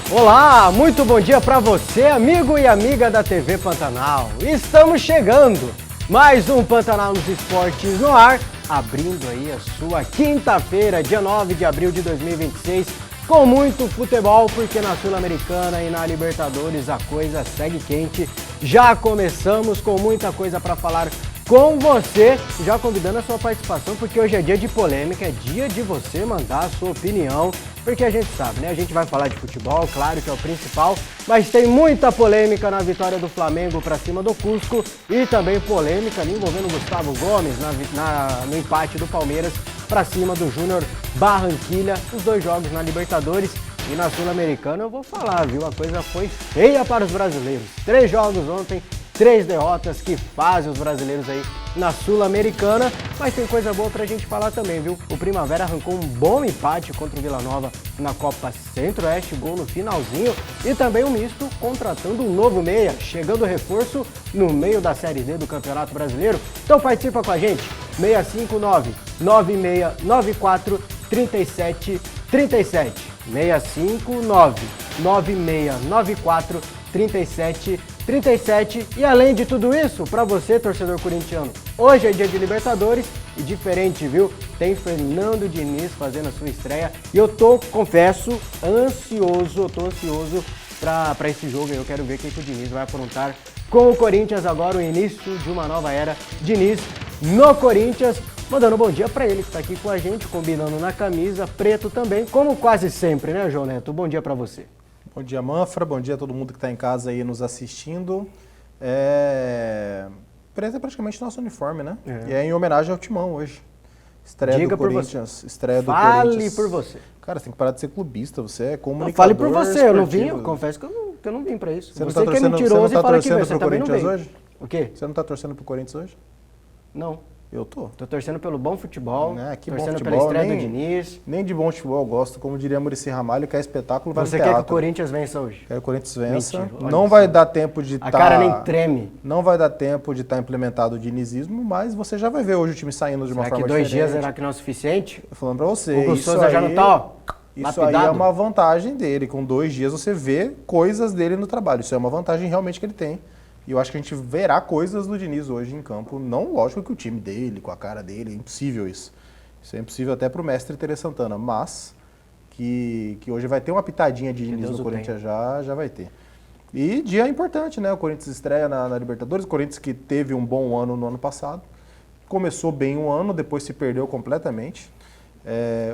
Olá, muito bom dia para você, amigo e amiga da TV Pantanal. Estamos chegando, mais um Pantanal nos Esportes no ar, abrindo aí a sua quinta-feira, dia 9 de abril de 2026, com muito futebol, porque na Sul-Americana e na Libertadores a coisa segue quente. Já começamos com muita coisa para falar com você, já convidando a sua participação, porque hoje é dia de polêmica, é dia de você mandar a sua opinião, porque a gente sabe, né? A gente vai falar de futebol, claro que é o principal, mas tem muita polêmica na vitória do Flamengo para cima do Cusco e também polêmica ali envolvendo o Gustavo Gomes no empate do Palmeiras para cima do Júnior Barranquilla, os dois jogos na Libertadores. E na Sul-Americana eu vou falar, viu? A coisa foi feia para os brasileiros. 3 jogos ontem, 3 derrotas que fazem os brasileiros aí na Sul-Americana, mas tem coisa boa pra gente falar também, viu? O Primavera arrancou um bom empate contra o Vila Nova na Copa Centro-Oeste, gol no finalzinho, e também um misto contratando um novo meia, chegando reforço no meio da Série D do Campeonato Brasileiro. Então participa com a gente, 659-9694-3737, 659-9694-3737. E além de tudo isso, para você, torcedor corintiano, hoje é dia de Libertadores e diferente, viu? Tem Fernando Diniz fazendo a sua estreia e eu confesso, ansioso para esse jogo. Eu quero ver o que o Diniz vai aprontar com o Corinthians agora, o início de uma nova era. Diniz no Corinthians, mandando um bom dia para ele que está aqui com a gente, combinando na camisa, preto também, como quase sempre, né, João Neto? Bom dia para você. Bom dia, Manfra. Bom dia a todo mundo que está em casa aí nos assistindo. Preto é praticamente nosso uniforme, né? E é em homenagem ao Timão hoje. Estreia Diga do Corinthians. Estreia do Corinthians. Fale por você. Cara, você tem que parar de ser clubista. Você é comunicador. Fale por você, esportivo. eu não vim, eu confesso que eu não vim para isso. Você que é mentiroso e fala que veio, você também não Corinthians veio. hoje? O quê? Você não está torcendo pro Corinthians hoje? Não. Eu tô. Tô torcendo pelo bom futebol, Que torcendo bom futebol, pela estreia nem, do Diniz. Nem de bom futebol eu gosto. Como diria Muricy Ramalho, que é espetáculo, vai no Você teatro. quer que o Corinthians vença hoje? Quero que o Corinthians vença. Mentira, não vai dar tempo de A cara nem treme. Não vai dar tempo de estar implementado o dinizismo, mas você já vai ver hoje o time saindo de uma forma diferente. Será que 2 dias será que não é o suficiente? Tô falando pra você. O Hugo Souza já não tá, ó, Isso lapidado? aí é uma vantagem dele. Com 2 dias você vê coisas dele no trabalho. Isso é uma vantagem realmente que ele tem. E eu acho que a gente verá coisas do Diniz hoje em campo. Não, lógico que o time dele, com a cara dele, é impossível isso. Isso é impossível até pro mestre Tere Santana. Mas que hoje vai ter uma pitadinha de Diniz no Corinthians já vai ter. E dia importante, né? O Corinthians estreia na Libertadores. O Corinthians que teve um bom ano no ano passado. Começou bem um ano, depois se perdeu completamente.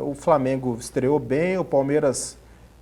O Flamengo estreou bem, o Palmeiras...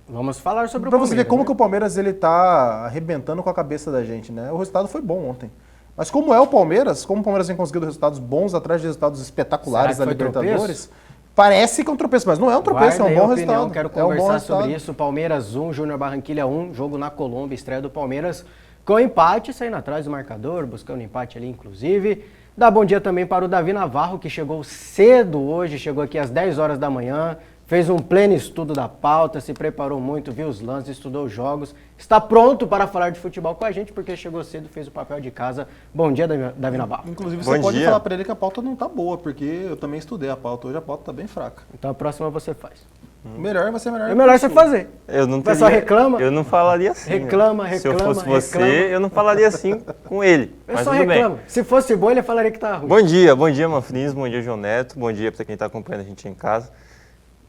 Vamos falar sobre o Palmeiras. Pra você ver como que o Palmeiras ele tá arrebentando com a cabeça da gente, né? O resultado foi bom ontem. Mas como o Palmeiras vem conseguindo resultados bons atrás de resultados espetaculares da Libertadores, parece que é um tropeço, mas não é um tropeço, é um bom resultado. Quero conversar sobre isso. Palmeiras 1, Júnior Barranquilla 1, jogo na Colômbia, estreia do Palmeiras com empate, saindo atrás do marcador, buscando empate ali inclusive. Dá bom dia também para o Davi Navarro, que chegou cedo hoje, chegou aqui às 10 horas da manhã, fez um pleno estudo da pauta, se preparou muito, viu os lances, estudou os jogos. Está pronto para falar de futebol com a gente, porque chegou cedo, fez o papel de casa. Bom dia, Davi Navarro. Inclusive, você pode falar para ele que a pauta não está boa, porque eu também estudei a pauta. Hoje a pauta está bem fraca. Então a próxima você faz. Melhor vai ser melhor. É melhor você fazer. Eu não teria, só reclama. Eu não falaria assim. Reclama. Se eu fosse você, eu não falaria assim com ele. Eu mas só tudo reclamo. bem. Se fosse bom, ele falaria que tá ruim. Bom dia, Manfrins, bom dia, João Neto, bom dia para quem está acompanhando a gente em casa.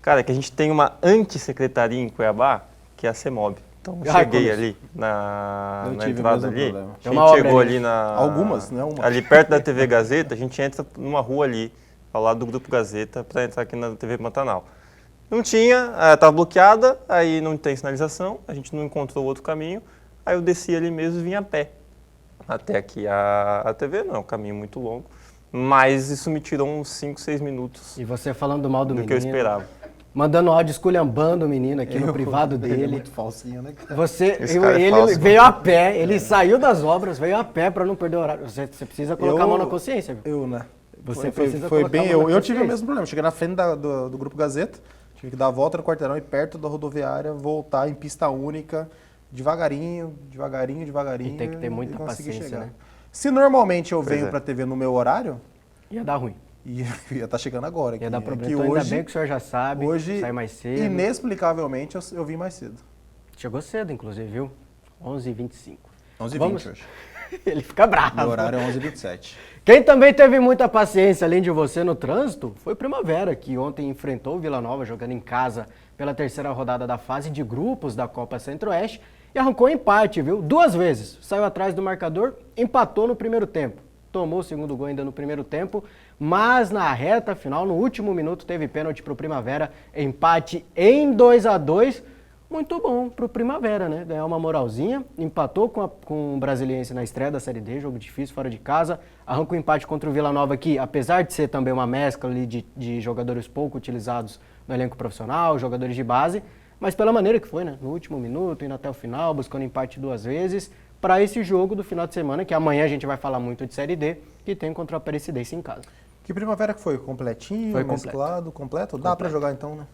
Cara, que a gente tem uma antissecretaria em Cuiabá, que é a CEMOB. Então, eu cheguei ali na entrada ali. A gente chegou ali na... Algumas, né? Ali perto da TV Gazeta, a gente entra numa rua ali, ao lado do Grupo Gazeta, para entrar aqui na TV Pantanal. Não tinha, estava bloqueada, aí não tem sinalização, a gente não encontrou outro caminho, aí eu desci ali mesmo e vim a pé. Até aqui a TV, não é um caminho muito longo, mas isso me tirou uns 5, 6 minutos. E você falando mal do menino. Que eu esperava. Mandando áudio esculhambando o menino aqui no privado dele. Ele é muito falsinho, né, cara? Ele veio a pé, ele saiu das obras, veio a pé para não perder o horário. Você precisa colocar a mão na consciência. Né? Você precisa foi colocar bem a mão na eu tive o consciência. mesmo problema. Cheguei na frente do Grupo Gazeta, tive que dar a volta no quarteirão e perto da rodoviária, voltar em pista única, devagarinho. E tem que ter muita paciência, chegar. né? Se normalmente eu venho pra TV no meu horário... Ia dar ruim. Ia estar chegando agora. Ia dar problema. Então, ainda bem que o senhor já sabe, hoje, sai mais cedo. Inexplicavelmente, eu vim mais cedo. Chegou cedo, inclusive, viu? 11h25. 11h20 hoje. Ele fica bravo. Meu horário é 11h27. Quem também teve muita paciência, além de você, no trânsito, foi o Primavera, que ontem enfrentou o Vila Nova jogando em casa pela terceira rodada da fase de grupos da Copa Centro-Oeste e arrancou empate, viu? 2 vezes. Saiu atrás do marcador, empatou no primeiro tempo. Tomou o segundo gol ainda no primeiro tempo, mas na reta final, no último minuto, teve pênalti para o Primavera, empate em 2-2. Muito bom para o Primavera, né? Ganhar uma moralzinha, empatou com o Brasiliense na estreia da Série D, jogo difícil, fora de casa, arranca o empate contra o Vila Nova aqui, apesar de ser também uma mescla ali de jogadores pouco utilizados no elenco profissional, jogadores de base, mas pela maneira que foi, né? No último minuto, indo até o final, buscando empate 2 vezes, para esse jogo do final de semana, que amanhã a gente vai falar muito de Série D, que tem contra o Aparecidense em casa. Que Primavera que foi? Completinho, Foi mesclado, completo? Dá pra jogar então, né?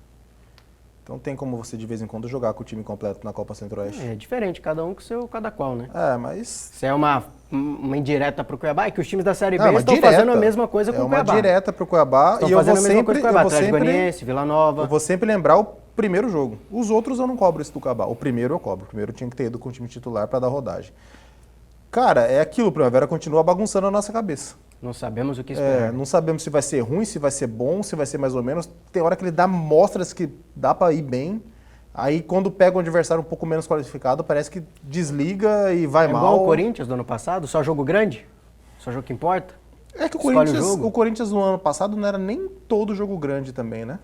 Então tem como você de vez em quando jogar com o time completo na Copa Centro-Oeste. É diferente, cada um com seu cada qual, né? Mas... Isso é uma indireta pro Cuiabá, é que os times da Série B uma estão direta. fazendo a mesma coisa com o Cuiabá. É uma direta pro Cuiabá Estão e eu fazendo vou a mesma coisa sempre... com o Cuiabá, Atlético Goianiense, Vila Nova. Eu vou sempre lembrar o primeiro jogo. Os outros eu não cobro esse do Cuiabá. O primeiro eu cobro. O primeiro tinha que ter ido com o time titular pra dar rodagem. Cara, é aquilo, o Primavera continua bagunçando a nossa cabeça. Não sabemos o que esperar. Não sabemos se vai ser ruim, se vai ser bom, se vai ser mais ou menos. Tem hora que ele dá mostras que dá pra ir bem. Aí quando pega um adversário um pouco menos qualificado, parece que desliga e vai mal. Igual o Corinthians do ano passado, só jogo grande? Só jogo que importa? É que Escolhe o Corinthians no ano passado não era nem todo jogo grande também, né?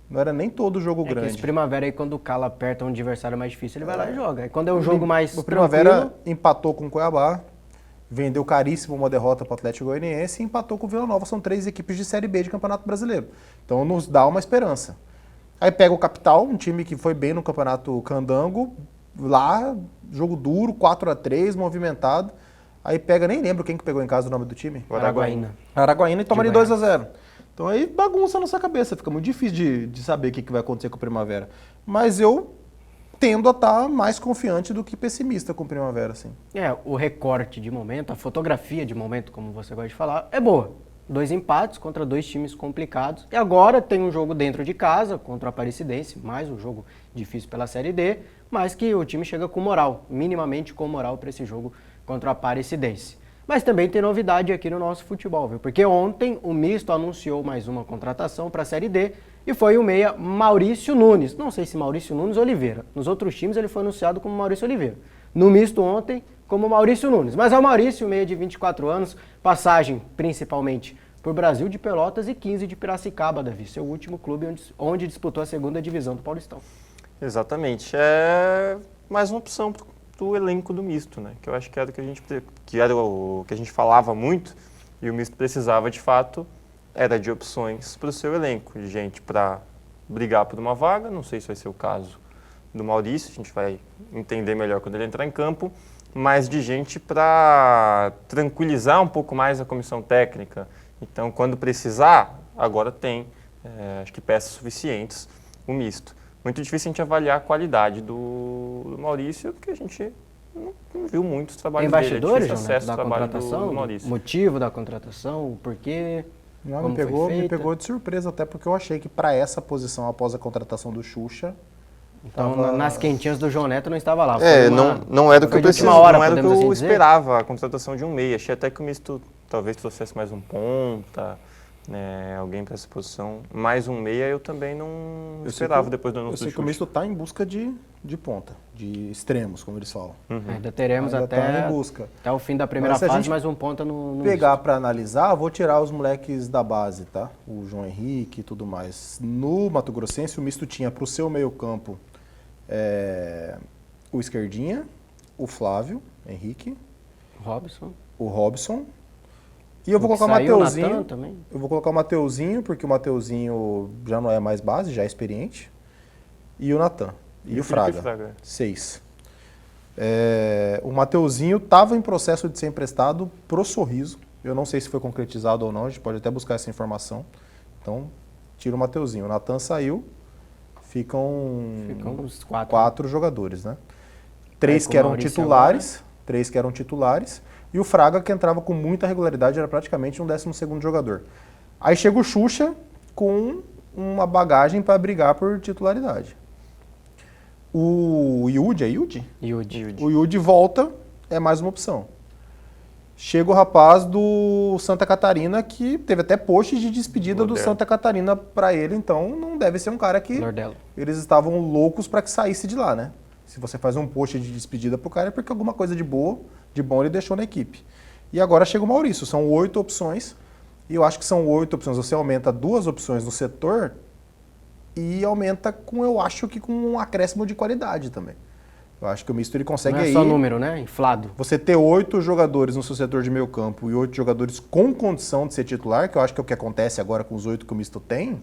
Não era nem todo jogo Que grande. esse Primavera aí, quando o Cala aperta um adversário mais difícil, ele vai lá e joga. E quando é um jogo mais O Primavera tranquilo, empatou com o Cuiabá, vendeu caríssimo uma derrota para o Atlético Goianiense e empatou com o Vila Nova. São 3 equipes de Série B de Campeonato Brasileiro. Então nos dá uma esperança. Aí pega o Capital, um time que foi bem no Campeonato Candango, lá, jogo duro, 4-3, movimentado. Aí pega, nem lembro quem que pegou em casa o nome do time. Araguaína. Araguaína e toma de Goiás. 2-0. Então aí bagunça a nossa cabeça, fica muito difícil de saber o que vai acontecer com o Primavera. Mas eu tendo a estar mais confiante do que pessimista com o Primavera, assim. o recorte de momento, a fotografia de momento, como você gosta de falar, é boa. 2 empates contra 2 times complicados. E agora tem um jogo dentro de casa contra o Aparecidense, mais um jogo difícil pela Série D, mas que o time chega com moral, minimamente com moral para esse jogo contra o Aparecidense. Mas também tem novidade aqui no nosso futebol, viu? Porque ontem o Misto anunciou mais uma contratação para a Série D e foi o meia Maurício Nunes. Não sei se Maurício Nunes ou Oliveira. Nos outros times ele foi anunciado como Maurício Oliveira. No Misto ontem, como Maurício Nunes. Mas é o Maurício, meia de 24 anos, passagem principalmente por Brasil de Pelotas e 15 de Piracicaba, Davi. Seu último clube onde disputou a 2ª divisão do Paulistão. Exatamente. É mais uma opção do elenco do Misto, né? Que eu acho que era o que a gente falava muito e o Misto precisava de fato, era de opções para o seu elenco, de gente para brigar por uma vaga, não sei se vai ser o caso do Maurício, a gente vai entender melhor quando ele entrar em campo, mas de gente para tranquilizar um pouco mais a comissão técnica. Então, quando precisar, agora tem, acho que peças suficientes, o Misto. Muito difícil a gente avaliar a qualidade do Maurício, porque a gente não viu muitos trabalhos Tem dele. bastidores, Acesso ao da trabalho contratação, do Maurício. motivo da contratação, o porquê, Não, como me pegou de surpresa, até porque eu achei que para essa posição, após a contratação do Xuxa... Então, tava... nas quentinhas do João Neto não estava lá. Não era o que eu última hora, não era o que podemos eu assim dizer? esperava, a contratação de um meia. Achei até que o Misto talvez trouxesse mais um ponta, né, alguém para essa posição. Mais um meia eu também não esperava depois do anúncio do Eu sei que o Xuxa. Misto está em busca de ponta, de extremos, como eles falam. Ainda teremos Ainda tá até em busca. o fim da primeira Mas se a fase, gente mais um ponta no Pegar para analisar, vou tirar os moleques da base, tá? O João Henrique e tudo mais. No Mato Grossense, o Misto tinha para o seu meio campo o Esquerdinha, o Flávio Henrique, o Robson. E eu vou colocar o Mateuzinho. Eu vou colocar o Mateuzinho, porque o Mateuzinho já não é mais base, já é experiente. E o Natan. E o Fraga. 6. O Mateuzinho estava em processo de ser emprestado pro Sorriso. Eu não sei se foi concretizado ou não, a gente pode até buscar essa informação. Então, tira o Mateuzinho. O Natan saiu, ficam uns 4 jogadores, né? 3 que eram titulares, 3 que eram titulares, e o Fraga, que entrava com muita regularidade, era praticamente um 12º jogador. Aí chega o Xuxa com uma bagagem para brigar por titularidade. O Yudi, é Yudi? Yudi. O Yudi volta, é mais uma opção. Chega o rapaz do Santa Catarina, que teve até post de despedida do Santa Catarina para ele, então não deve ser um cara que Lordello. eles estavam loucos para que saísse de lá, né? Se você faz um post de despedida pro cara é porque alguma coisa de bom ele deixou na equipe. E agora chega o Maurício, são 8 opções, e eu acho que são 8 opções, você aumenta 2 opções no setor e aumenta eu acho que com um acréscimo de qualidade também. Eu acho que o misto ele consegue Não é aí... só número, né? Inflado. Você ter 8 jogadores no seu setor de meio campo e 8 jogadores com condição de ser titular, que eu acho que é o que acontece agora com os 8 que o misto tem,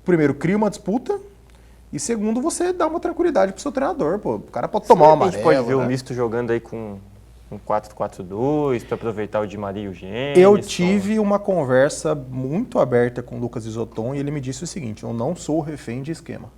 primeiro, cria uma disputa e segundo, você dá uma tranquilidade pro seu treinador. Pô. O cara pode tomar uma amarela. A gente pode ver né? o misto jogando aí com um 4-4-2 para aproveitar o Di Maria e o Gênison. Eu tive uma conversa muito aberta com o Lucas Isoton e ele me disse o seguinte, eu não sou refém de esquema.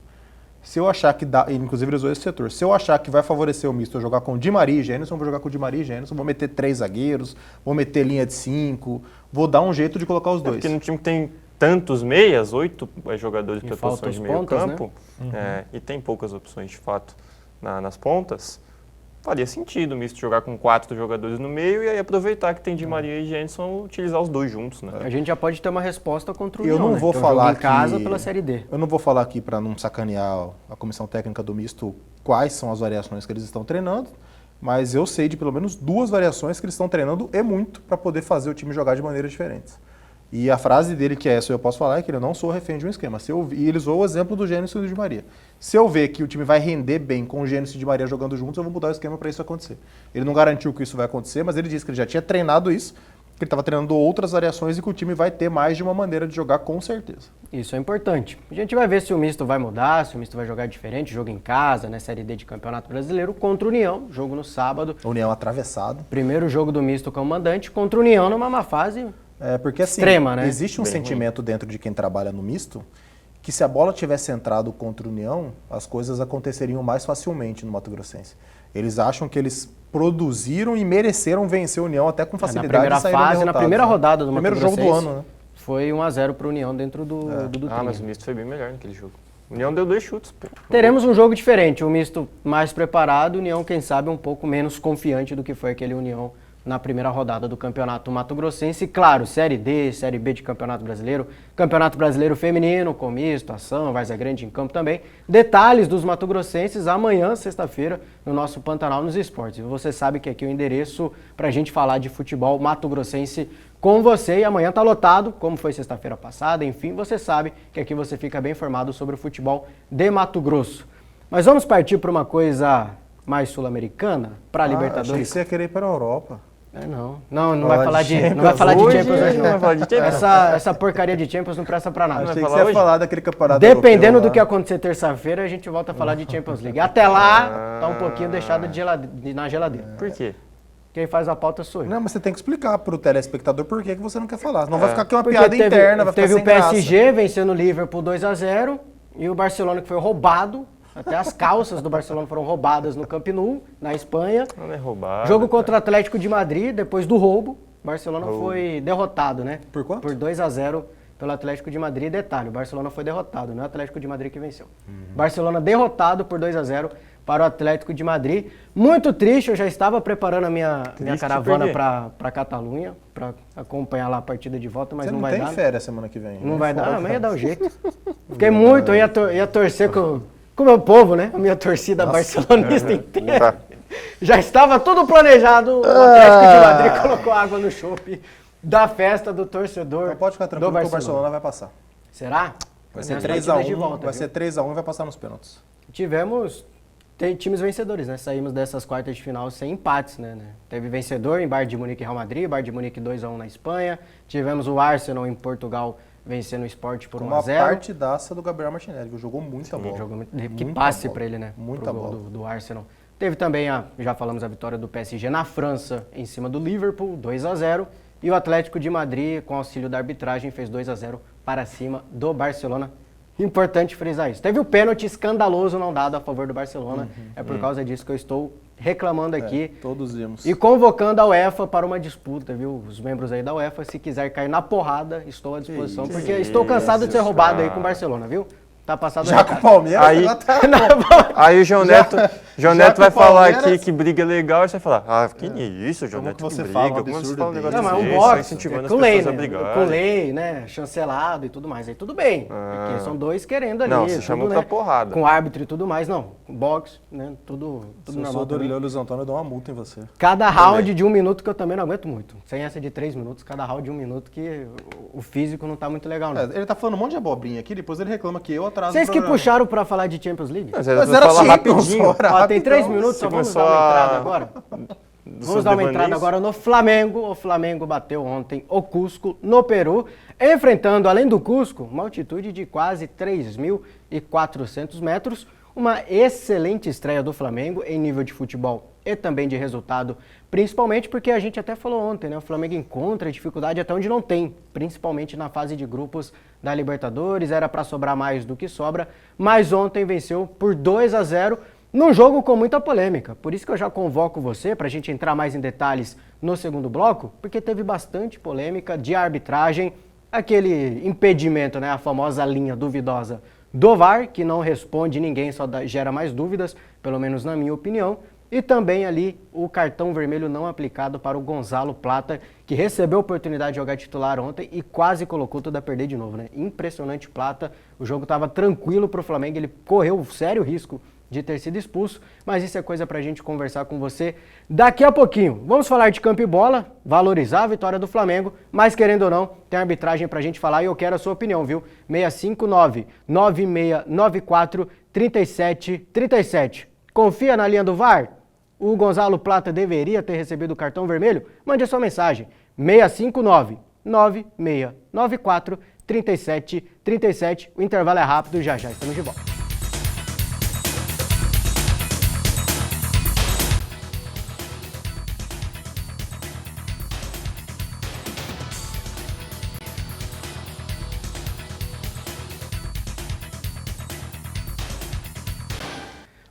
Se eu achar que dá, inclusive ele usou esse setor, se eu achar que vai favorecer o misto eu jogar com Di Maria e Gênison, eu vou jogar com Di Maria e Gênison, vou meter 3 zagueiros, vou meter linha de 5, vou dar um jeito de colocar os dois. Porque no time que tem tantos meias, 8 jogadores para falta posições de os meio pontas, campo, e tem poucas opções de fato nas pontas, faria sentido o misto jogar com 4 jogadores no meio e aí aproveitar que tem Di Maria e Gênison utilizar os dois juntos, né? A gente já pode ter uma resposta contra o Eu União, não né? vou Que é um falar jogo em casa que- pela Série D. Eu não vou falar aqui para não sacanear a comissão técnica do misto quais são as variações que eles estão treinando, mas eu sei de pelo menos 2 variações que eles estão treinando e muito para poder fazer o time jogar de maneiras diferentes. E a frase dele, que é essa eu posso falar, é que ele não sou refém de um esquema. E ele usou o exemplo do Gênison e do Di Maria. Se eu ver que o time vai render bem com o Gênison e o Di Maria jogando juntos, eu vou mudar o esquema para isso acontecer. Ele não garantiu que isso vai acontecer, mas ele disse que ele já tinha treinado isso, que ele estava treinando outras variações e que o time vai ter mais de uma maneira de jogar com certeza. Isso é importante. A gente vai ver se o misto vai mudar, se o misto vai jogar diferente, jogo em casa, né? Série D de Campeonato Brasileiro, contra o União, jogo no sábado. União atravessado. Primeiro jogo do misto como mandante, contra o União numa má fase. Porque assim, Extrema, né? existe um Bem sentimento dentro de quem trabalha no misto que se a bola tivesse entrado contra o União, as coisas aconteceriam mais facilmente no Mato Grossense. Eles acham que eles produziram e mereceram vencer o União até com Na facilidade. primeira e saíram fase, na derrotados, primeira né? rodada do Mato Primeiro jogo do Grossense, ano, né? foi 1-0 para o União dentro do Dutrinha. Mas o misto foi bem melhor naquele jogo. O União deu 2 chutes, pô. Teremos um jogo diferente, um misto mais preparado, União, quem sabe, um pouco menos confiante do que foi aquele União na primeira rodada do Campeonato Mato Grossense. E, claro, Série D, Série B de Campeonato Brasileiro, Campeonato Brasileiro Feminino, com misto, ação, Várzea Grande em campo também. Detalhes dos Mato Grossenses amanhã, sexta-feira, no nosso Pantanal nos Esportes. E você sabe que aqui é o endereço para a gente falar de futebol Mato Grossense com você. E amanhã tá lotado, como foi sexta-feira passada. Enfim, você sabe que aqui você fica bem informado sobre o futebol de Mato Grosso. Mas vamos partir para uma coisa mais sul-americana, para a Achei Libertadores. que você ia querer ir para a Europa. Não vai falar de Champions hoje, não vai falar de Champions. Essa porcaria de Champions não presta pra nada. Achei que falar você ia hoje? falar daquele campeonato Dependendo europeu do lá. que acontecer terça-feira, a gente volta a falar de Champions League. Até lá, tá um pouquinho deixado na geladeira. Por quê? Quem faz a pauta sou eu. Não, mas você tem que explicar pro telespectador por que você não quer falar. Senão vai ficar aqui uma Porque piada interna, vai ficar teve sem o PSG vencendo o Liverpool 2-0 e o Barcelona que foi roubado. Até as calças do Barcelona foram roubadas no Camp Nou, na Espanha. Não é roubado. Jogo contra o Atlético de Madrid, depois do roubo, o Barcelona foi derrotado, né? Por quanto? Por 2-0 pelo Atlético de Madrid. Detalhe, o Barcelona foi derrotado, não é o Atlético de Madrid que venceu. Barcelona derrotado por 2-0 para o Atlético de Madrid. Muito triste, eu já estava preparando a minha caravana por quê? para Catalunha, para acompanhar lá a partida de volta, mas Você não não vai tem dar. férias semana que vem. Não vai dar, mas ia dar o jeito. Fiquei muito, eu ia torcer com o meu povo, né? A minha torcida barcelonista inteira. Já estava tudo planejado, o Atlético de Madrid colocou água no chope da festa do torcedor. Então pode ficar do tranquilo que o Barcelona vai passar. Será? Vai ser Nas 3 partidas a de 1, volta, vai viu? ser 3-1 e vai passar nos pênaltis. Tivemos times vencedores, né? Saímos dessas quartas de final sem empates, né? Teve vencedor em Bayern de Munique e Real Madrid, Bayern de Munique 2-1 na Espanha. Tivemos o Arsenal em Portugal vencendo o Sport por Uma 1-0. partidaça do Gabriel Martinelli, que jogou muita bola. Que Muita passe bola. para ele, né? Muita Pro gol bola. do Arsenal. Teve também, já falamos, a vitória do PSG na França em cima do Liverpool, 2-0. E o Atlético de Madrid, com auxílio da arbitragem, fez 2-0 para cima do Barcelona. Importante frisar isso. Teve o pênalti escandaloso não dado a favor do Barcelona. É por causa disso que eu estou reclamando aqui. Todos vimos. E convocando a UEFA para uma disputa, viu? Os membros aí da UEFA, se quiser cair na porrada, estou à disposição. Porque estou cansado de ser roubado aí com o Barcelona, viu? tá passado Já com o Palmeiras? Aí- ela tá- Aí o João Já- Neto, já vai com o falar Palmeiras- aqui que briga é legal, e você vai falar, que isso, João Como Neto, que você briga, fala um como você absurdo fala um negócio desse? Não, mas desse, um tá boxe, incentivando com as lei, pessoas a né? brigarem. Com lei, né? Chancelado e tudo mais. Aí tudo bem, porque são dois querendo ali. Não, se tudo, chamou né? pra porrada. Com árbitro e tudo mais, não. Boxe, né? Tudo Se eu normal sou do também. Luiz Antônio, eu dou uma multa em você. Cada round de 1 minuto que eu também não aguento muito. Sem essa de 3 minutos, cada round de 1 minuto que o físico não tá muito legal, não. Ele tá falando um monte de abobrinha aqui, depois ele reclama que eu atraso Vocês o que programa. puxaram pra falar de Champions League? Mas Mas era era falar assim, rapidinho. não, só Ó, tem 3 rapidão. minutos, só Você vamos dar começou uma a- entrada agora. dos Vamos dar uma devaneios. entrada agora no Flamengo. O Flamengo bateu ontem o Cusco, no Peru, enfrentando, além do Cusco, uma altitude de quase 3.400 metros. Uma excelente estreia do Flamengo em nível de futebol e também de resultado, principalmente porque a gente até falou ontem, né? O Flamengo encontra dificuldade até onde não tem, principalmente na fase de grupos da Libertadores, era para sobrar mais do que sobra, mas ontem venceu por 2-0 num jogo com muita polêmica. Por isso que eu já convoco você para a gente entrar mais em detalhes no segundo bloco, porque teve bastante polêmica de arbitragem, aquele impedimento, né? A famosa linha duvidosa do VAR, que não responde ninguém, só gera mais dúvidas, pelo menos na minha opinião. E também ali o cartão vermelho não aplicado para o Gonzalo Plata, que recebeu a oportunidade de jogar titular ontem e quase colocou tudo a perder de novo, né? Impressionante Plata, o jogo estava tranquilo para o Flamengo, ele correu sério risco de ter sido expulso, mas isso é coisa pra gente conversar com você daqui a pouquinho. Vamos falar de campo e bola, valorizar a vitória do Flamengo, mas querendo ou não, tem arbitragem pra gente falar e eu quero a sua opinião, viu? 659-9694-3737. Confia na linha do VAR? O Gonzalo Plata deveria ter recebido o cartão vermelho? Mande a sua mensagem. 659-9694-3737. O intervalo é rápido, já estamos de volta.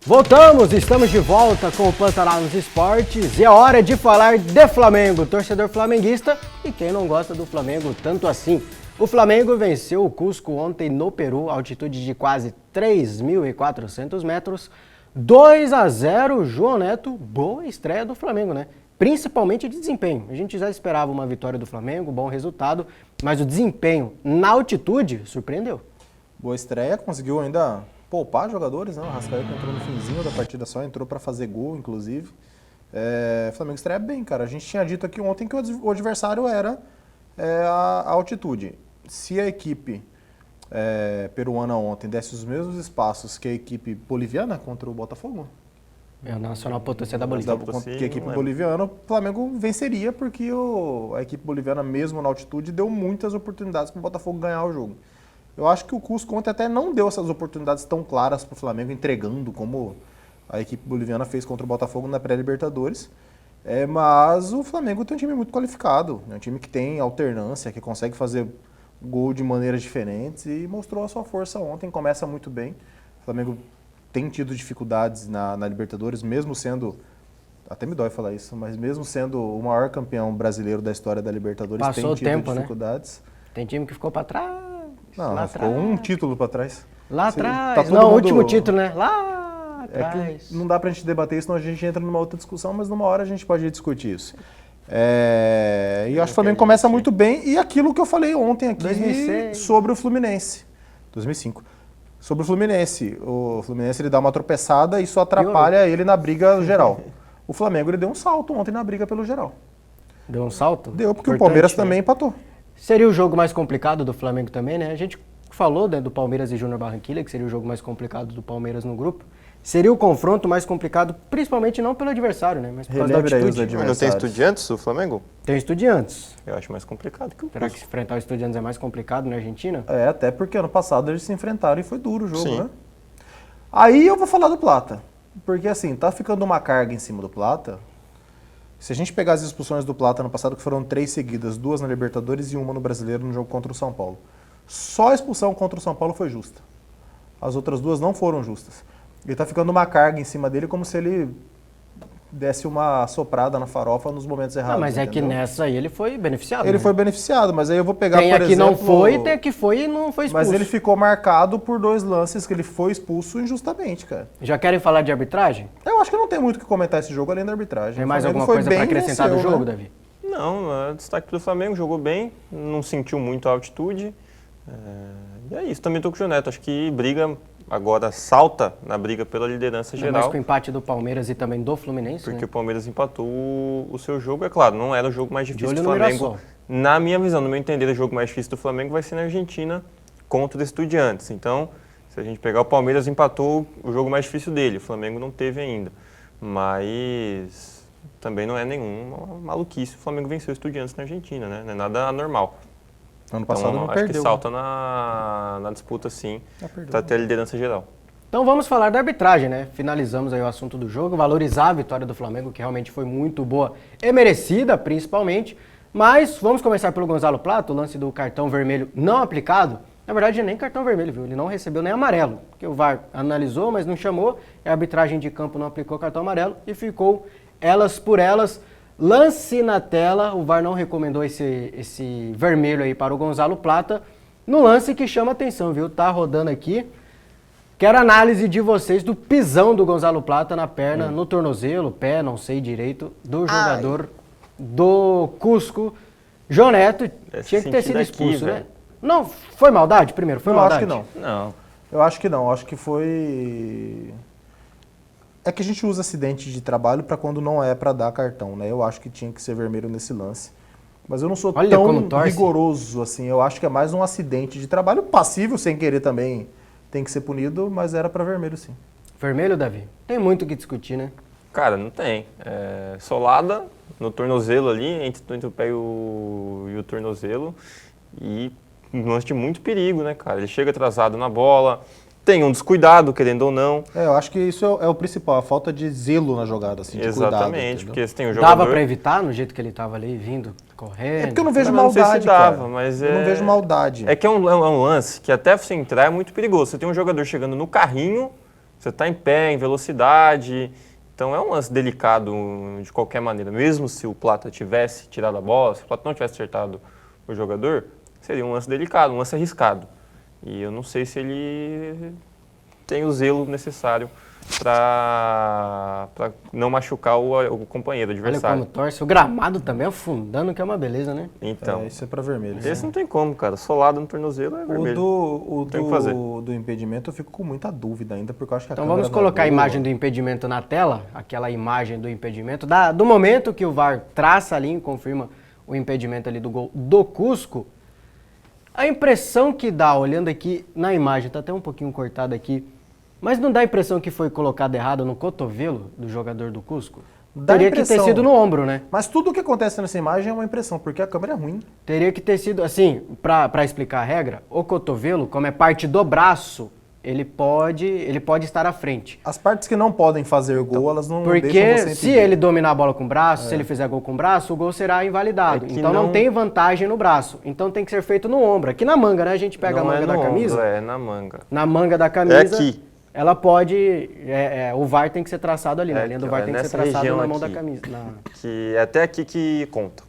Voltamos, estamos de volta com o Pantanal nos Esportes e é hora de falar de Flamengo, torcedor flamenguista e quem não gosta do Flamengo tanto assim. O Flamengo venceu o Cusco ontem no Peru, altitude de quase 3.400 metros, 2-0, João Neto, boa estreia do Flamengo, né? Principalmente de desempenho. A gente já esperava uma vitória do Flamengo, bom resultado, mas o desempenho na altitude surpreendeu. Boa estreia, conseguiu ainda poupar jogadores, né? O Arrascaeta entrou no finzinho da partida só, entrou para fazer gol, inclusive. O Flamengo estreia bem, cara. A gente tinha dito aqui ontem que o adversário era a altitude. Se a equipe peruana ontem desse os mesmos espaços que a equipe boliviana contra o Botafogo, É o Nacional Potosí da Bolívia. que a equipe boliviana, o Flamengo venceria, porque a equipe boliviana, mesmo na altitude, deu muitas oportunidades para o Botafogo ganhar o jogo. Eu acho que o Cusco ontem até não deu essas oportunidades tão claras para o Flamengo, entregando como a equipe boliviana fez contra o Botafogo na pré-Libertadores. Mas o Flamengo tem um time muito qualificado, é um time que tem alternância, que consegue fazer gol de maneiras diferentes e mostrou a sua força ontem, começa muito bem. O Flamengo tem tido dificuldades na Libertadores, mesmo sendo, até me dói falar isso, mas mesmo sendo o maior campeão brasileiro da história da Libertadores, Passou tem tido o tempo, dificuldades. Né? Tem time que ficou pra trás. Não, lá ficou atrás. um título para trás. Lá Se- atrás. tá todo Não, o mundo- último título, né? Lá É atrás. que não dá pra gente debater isso, senão a gente entra numa outra discussão, mas numa hora a gente pode discutir isso. E eu acho que o Flamengo começa muito bem, e aquilo que eu falei ontem aqui 2006. sobre o Fluminense. 2005. Sobre o Fluminense. O Fluminense ele dá uma tropeçada e isso atrapalha ele na briga geral. O Flamengo ele deu um salto ontem na briga pelo geral. Deu um salto? Deu, porque o Importante, Palmeiras né? também empatou. Seria o jogo mais complicado do Flamengo também, né? A gente falou, né, do Palmeiras e Júnior Barranquilla, que seria o jogo mais complicado do Palmeiras no grupo. Seria o confronto mais complicado, principalmente não pelo adversário, né? Mas por causa da Relembra aí os altitude. Mas não tem adversários. Estudiantes do Flamengo? Tem Estudiantes. Eu acho mais complicado que o Será que Cusco. enfrentar o Estudiantes é mais complicado na Argentina? Até porque ano passado eles se enfrentaram e foi duro o jogo, Sim. né? Aí eu vou falar do Plata. Porque assim, tá ficando uma carga em cima do Plata. Se a gente pegar as expulsões do Plata no passado, que foram 3 seguidas, 2 na Libertadores e 1 no Brasileiro no jogo contra o São Paulo. Só a expulsão contra o São Paulo foi justa. As outras 2 não foram justas. Ele tá ficando uma carga em cima dele como se ele desse uma soprada na farofa nos momentos errados. Não, mas é que entendeu? nessa aí ele foi beneficiado. Ele né? foi beneficiado, mas aí eu vou pegar, Tem por a que exemplo... não foi, tem a que foi e não foi expulso. Mas ele ficou marcado por 2 lances que ele foi expulso injustamente, cara. Já querem falar de arbitragem? Eu acho que não tem muito o que comentar esse jogo além da arbitragem. Tem mais O alguma Flamengo coisa foi para bem, acrescentar do venceu, jogo, né? Davi? Não, destaque pro Flamengo, jogou bem, não sentiu muito a altitude. E é isso, também tô com o Joneto, acho que briga, agora salta na briga pela liderança Ainda mais geral, com o empate do Palmeiras e também do Fluminense, porque né? o Palmeiras empatou o seu jogo, é claro, não era o jogo mais De difícil olho do no Flamengo. Mirassol. Na minha visão, no meu entender, o jogo mais difícil do Flamengo vai ser na Argentina contra o Estudiantes. Então, se a gente pegar o Palmeiras, empatou o jogo mais difícil dele, o Flamengo não teve ainda. Mas também não é nenhuma maluquice, o Flamengo venceu o Estudiantes na Argentina, né? Não é nada anormal. Ano passado Então, não acho perdeu. que salta na disputa, sim, Já perdeu. para ter a liderança geral. Então vamos falar da arbitragem, né? Finalizamos aí o assunto do jogo, valorizar a vitória do Flamengo, que realmente foi muito boa e merecida, principalmente. Mas vamos começar pelo Gonzalo Plata, o lance do cartão vermelho não aplicado. Na verdade, nem cartão vermelho, viu? Ele não recebeu nem amarelo, porque o VAR analisou, mas não chamou, e a arbitragem de campo não aplicou cartão amarelo e ficou elas por elas. Lance na tela, o VAR não recomendou esse vermelho aí para o Gonzalo Plata, no lance que chama atenção, viu? Tá rodando aqui. Quero análise de vocês do pisão do Gonzalo Plata na perna, no tornozelo, pé, não sei direito, do jogador do Cusco. João Neto tinha que ter sido sentido expulso, aqui, né? velho. Não, foi maldade primeiro? Foi Eu acho maldade? que não. Não. Eu acho que não. Acho que foi... É que a gente usa acidente de trabalho para quando não é para dar cartão, né? Eu acho que tinha que ser vermelho nesse lance. Mas eu não sou Olha como tão torce. rigoroso assim. Eu acho que é mais um acidente de trabalho passível, sem querer também tem que ser punido, mas era para vermelho sim. Vermelho, Davi? Tem muito o que discutir, né? Cara, não tem. Solada no tornozelo ali, entre o pé e o tornozelo. E um lance de muito perigo, né, cara? Ele chega atrasado na bola, tem um descuidado, querendo ou não. Eu acho que isso é o principal, a falta de zelo na jogada, assim, de Exatamente, cuidado, porque você tem o jogador... Dava pra evitar no jeito que ele tava ali, vindo, correndo? É porque eu não vejo Mas não sei se maldade, dava, cara. mas eu não vejo maldade. É que é um lance que até você entrar é muito perigoso. Você tem um jogador chegando no carrinho, você está em pé, em velocidade. Então é um lance delicado de qualquer maneira. Mesmo se o Plata tivesse tirado a bola, se o Plata não tivesse acertado o jogador, seria um lance delicado, um lance arriscado. E eu não sei se ele tem o zelo necessário para não machucar o companheiro, o Olha adversário. como torce. O gramado também afundando, que é uma beleza, né? Então, Isso é para vermelho. esse não tem como, cara. Solado no tornozelo é vermelho. Tem o que fazer. Do impedimento eu fico com muita dúvida ainda, porque eu acho que a Então câmera vamos não é colocar a boa. imagem do impedimento na tela, aquela imagem do impedimento, do momento que o VAR traça ali e confirma o impedimento ali do gol do Cusco. A impressão que dá, olhando aqui na imagem, tá até um pouquinho cortado aqui, mas não dá a impressão que foi colocado errado no cotovelo do jogador do Cusco? Dá Teria que ter impressão. sido no ombro, né? Mas tudo o que acontece nessa imagem é uma impressão, porque a câmera é ruim. Teria que ter sido, assim, pra explicar a regra, o cotovelo, como é parte do braço, ele pode estar à frente. As partes que não podem fazer gol, elas não deixam Porque você se impedir. ele dominar a bola com o braço, se ele fizer gol com o braço, o gol será invalidado. É que Então não não- tem vantagem no braço. Então tem que ser feito no ombro. Aqui na manga, né? A gente pega Não a manga é da no camisa. ombro, é na manga. Na manga da camisa. É aqui. Ela pode. o VAR tem que ser traçado ali, né? A linha do aqui, VAR ó, tem que ser nessa traçada região na mão da aqui. camisa. Que é até aqui que conta,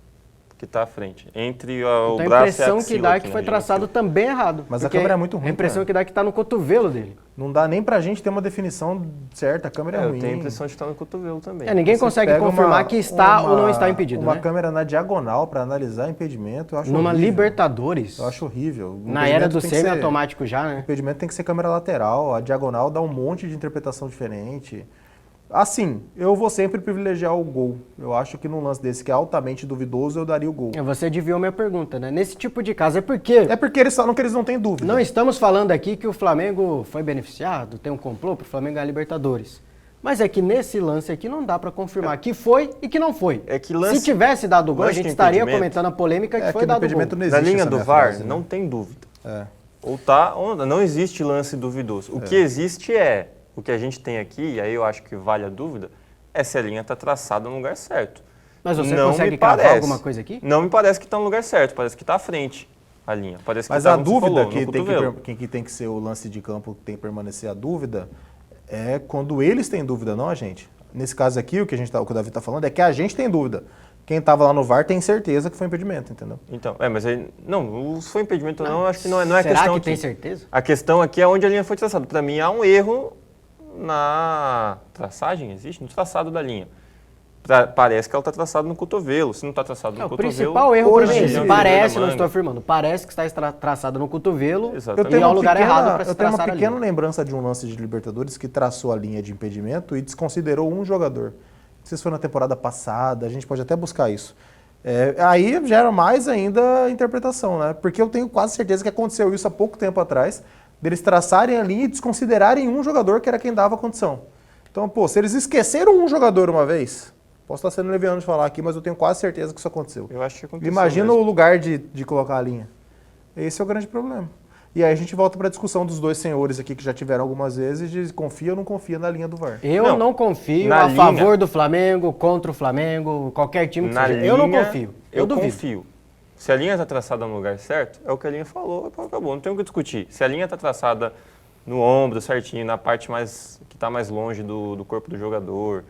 que tá à frente. Entre Então o a braço e a impressão que axila dá é aqui que na foi região traçado aqui, ó. também errado. Mas a porque câmera é muito ruim, A impressão cara. que dá é que tá no cotovelo dele. Não dá nem pra gente ter uma definição certa, a câmera é Eu ruim. tenho a impressão de estar no cotovelo também. Ninguém Você consegue pega confirmar que está ou não está impedido, Uma né? câmera na diagonal pra analisar impedimento, eu acho Numa horrível. Libertadores. Eu acho horrível. O Na era impedimento do tem que ser- semi-automático já, O né? impedimento tem que ser câmera lateral, a diagonal dá um monte de interpretação diferente. Assim, eu vou sempre privilegiar o gol. Eu acho que num lance desse que é altamente duvidoso, eu daria o gol. Você adivinhou minha pergunta, né? Nesse tipo de caso, é porque É porque eles falam que eles não têm dúvida. não estamos falando aqui que o Flamengo foi beneficiado, tem um complô para o Flamengo ganhar a Libertadores. Mas é que nesse lance aqui não dá para confirmar que foi e que não foi. É que lance- Se tivesse dado o gol, a lance gente de estaria impedimento- comentando a polêmica que É foi que no dado o gol. impedimento não Na existe linha essa do minha VAR, frase, né? não tem dúvida. É. Ou tá, ou não existe lance duvidoso. O que existe é, o que a gente tem aqui, e aí eu acho que vale a dúvida, é se a linha está traçada no lugar certo. Mas você Não consegue me cravar parece. alguma coisa aqui? Não me parece que está no lugar certo, parece que está à frente a linha. Parece que Mas tá, a como você dúvida falou, que no tem cotovelo. que tem que ser o lance de campo que tem que permanecer a dúvida é quando eles têm dúvida, não a gente. Nesse caso aqui, o que o Davi está falando é que a gente tem dúvida. Quem estava lá no VAR tem certeza que foi impedimento, entendeu? Então, mas aí, não, se foi impedimento ou não, acho que não é a Será questão que aqui. tem certeza? A questão aqui é onde a linha foi traçada. Para mim, há um erro na traçagem, existe? No traçado da linha. Parece que ela está traçada no cotovelo. Se não está traçado no O cotovelo... principal erro para mim é hoje, esse. na Parece, manga. não estou afirmando, parece que está traçado no cotovelo Exatamente. e é o lugar errado para se Eu tenho uma traçar a pequena linha. lembrança de um lance de Libertadores que traçou a linha de impedimento e desconsiderou um jogador. Não sei se foi na temporada passada, a gente pode até buscar isso. Aí gera mais ainda a interpretação, né? Porque eu tenho quase certeza que aconteceu isso há pouco tempo atrás, deles traçarem a linha e desconsiderarem um jogador que era quem dava a condição. Então, pô, se eles esqueceram um jogador uma vez, posso estar sendo leviano de falar aqui, mas eu tenho quase certeza que isso aconteceu. Eu acho que aconteceu Imagina mesmo. o lugar de colocar a linha. Esse é o grande problema. E aí a gente volta para a discussão dos dois senhores aqui que já tiveram algumas vezes de confia ou não confia na linha do VAR. Eu não confio na a linha- favor do Flamengo, contra o Flamengo, qualquer time que Na seja. linha, Eu não confio. Eu duvido. confio. Se a linha está traçada no lugar certo, é o que a linha falou, acabou, não tem o que discutir. Se a linha está traçada no ombro certinho, na parte mais que está mais longe do corpo do jogador,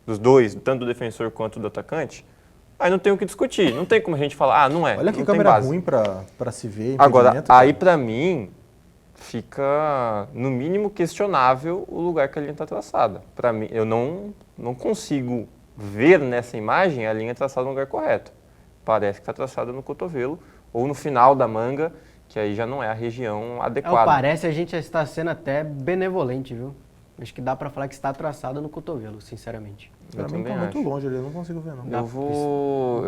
dos dois, tanto do defensor quanto do atacante, aí não tem o que discutir. Não tem como a gente falar, não é. Olha que não tem câmera base. ruim para se ver. Agora, impedimento, aí cara. para mim, fica no mínimo questionável o lugar que a linha está traçada. Para mim, eu não consigo ver nessa imagem a linha traçada no lugar correto. Parece que está traçada no cotovelo ou no final da manga, que aí já não é a região adequada. Parece a gente já está sendo até benevolente, viu? Acho que dá para falar que está traçado no cotovelo, sinceramente. Eu Pra mim também tá muito acho. longe ali, eu não consigo ver, não. Eu vou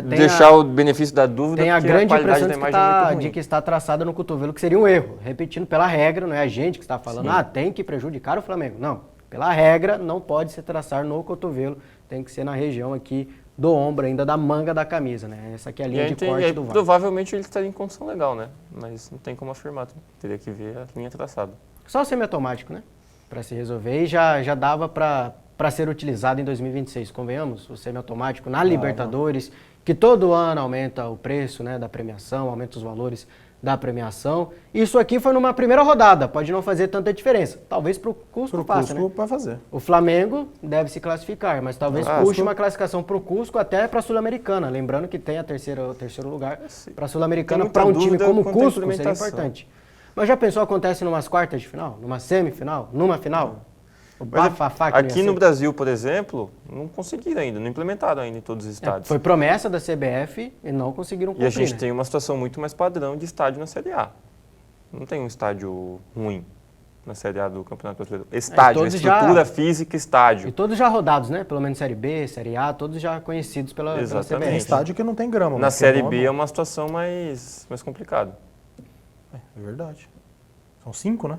tem deixar o benefício da dúvida, Tem a porque grande a qualidade impressão da de que, imagem é muito ruim. de que está traçada no cotovelo, que seria um erro. Repetindo, pela regra, não é a gente que está falando, tem que prejudicar o Flamengo. Não, pela regra, não pode se traçar no cotovelo, tem que ser na região aqui do ombro, ainda da manga da camisa, né? Essa aqui é a E linha aí, de corte do VAR. provavelmente ele estaria em condição legal, né? Mas não tem como afirmar, teria que ver a linha traçada. Só o semiautomático, né? Para se resolver. E já dava para ser utilizado em 2026, convenhamos? O semiautomático na Libertadores, que todo ano aumenta o preço, né, da premiação, aumenta os valores da premiação. Isso aqui foi numa primeira rodada, pode não fazer tanta diferença. Talvez para o Cusco faça, né? Vai fazer. O Flamengo deve se classificar, mas talvez puxe uma classificação para o Cusco até para a Sul-Americana. Lembrando que tem o terceiro lugar para a Sul-Americana. Tem muita Para um time dúvida como o quanto à Cusco seria implementação. importante. Mas já pensou acontece numas quartas de final? Numa semifinal? Numa final? O Mas bafafá que não ia aqui no ser. Brasil, por exemplo, não conseguiram ainda, não implementaram ainda em todos os estádios. Foi promessa da CBF e não conseguiram cumprir, E a gente né? tem uma situação muito mais padrão de estádio na Série A. Não tem um estádio ruim na Série A do Campeonato Brasileiro. Estádio, todos estrutura já- física, estádio. E todos já rodados, né? Pelo menos Série B, Série A, todos já conhecidos pela Exatamente. Tem CBF. estádio que não tem grama. Na mas Série tem B nome. é uma situação mais complicada. É verdade. São 5, né?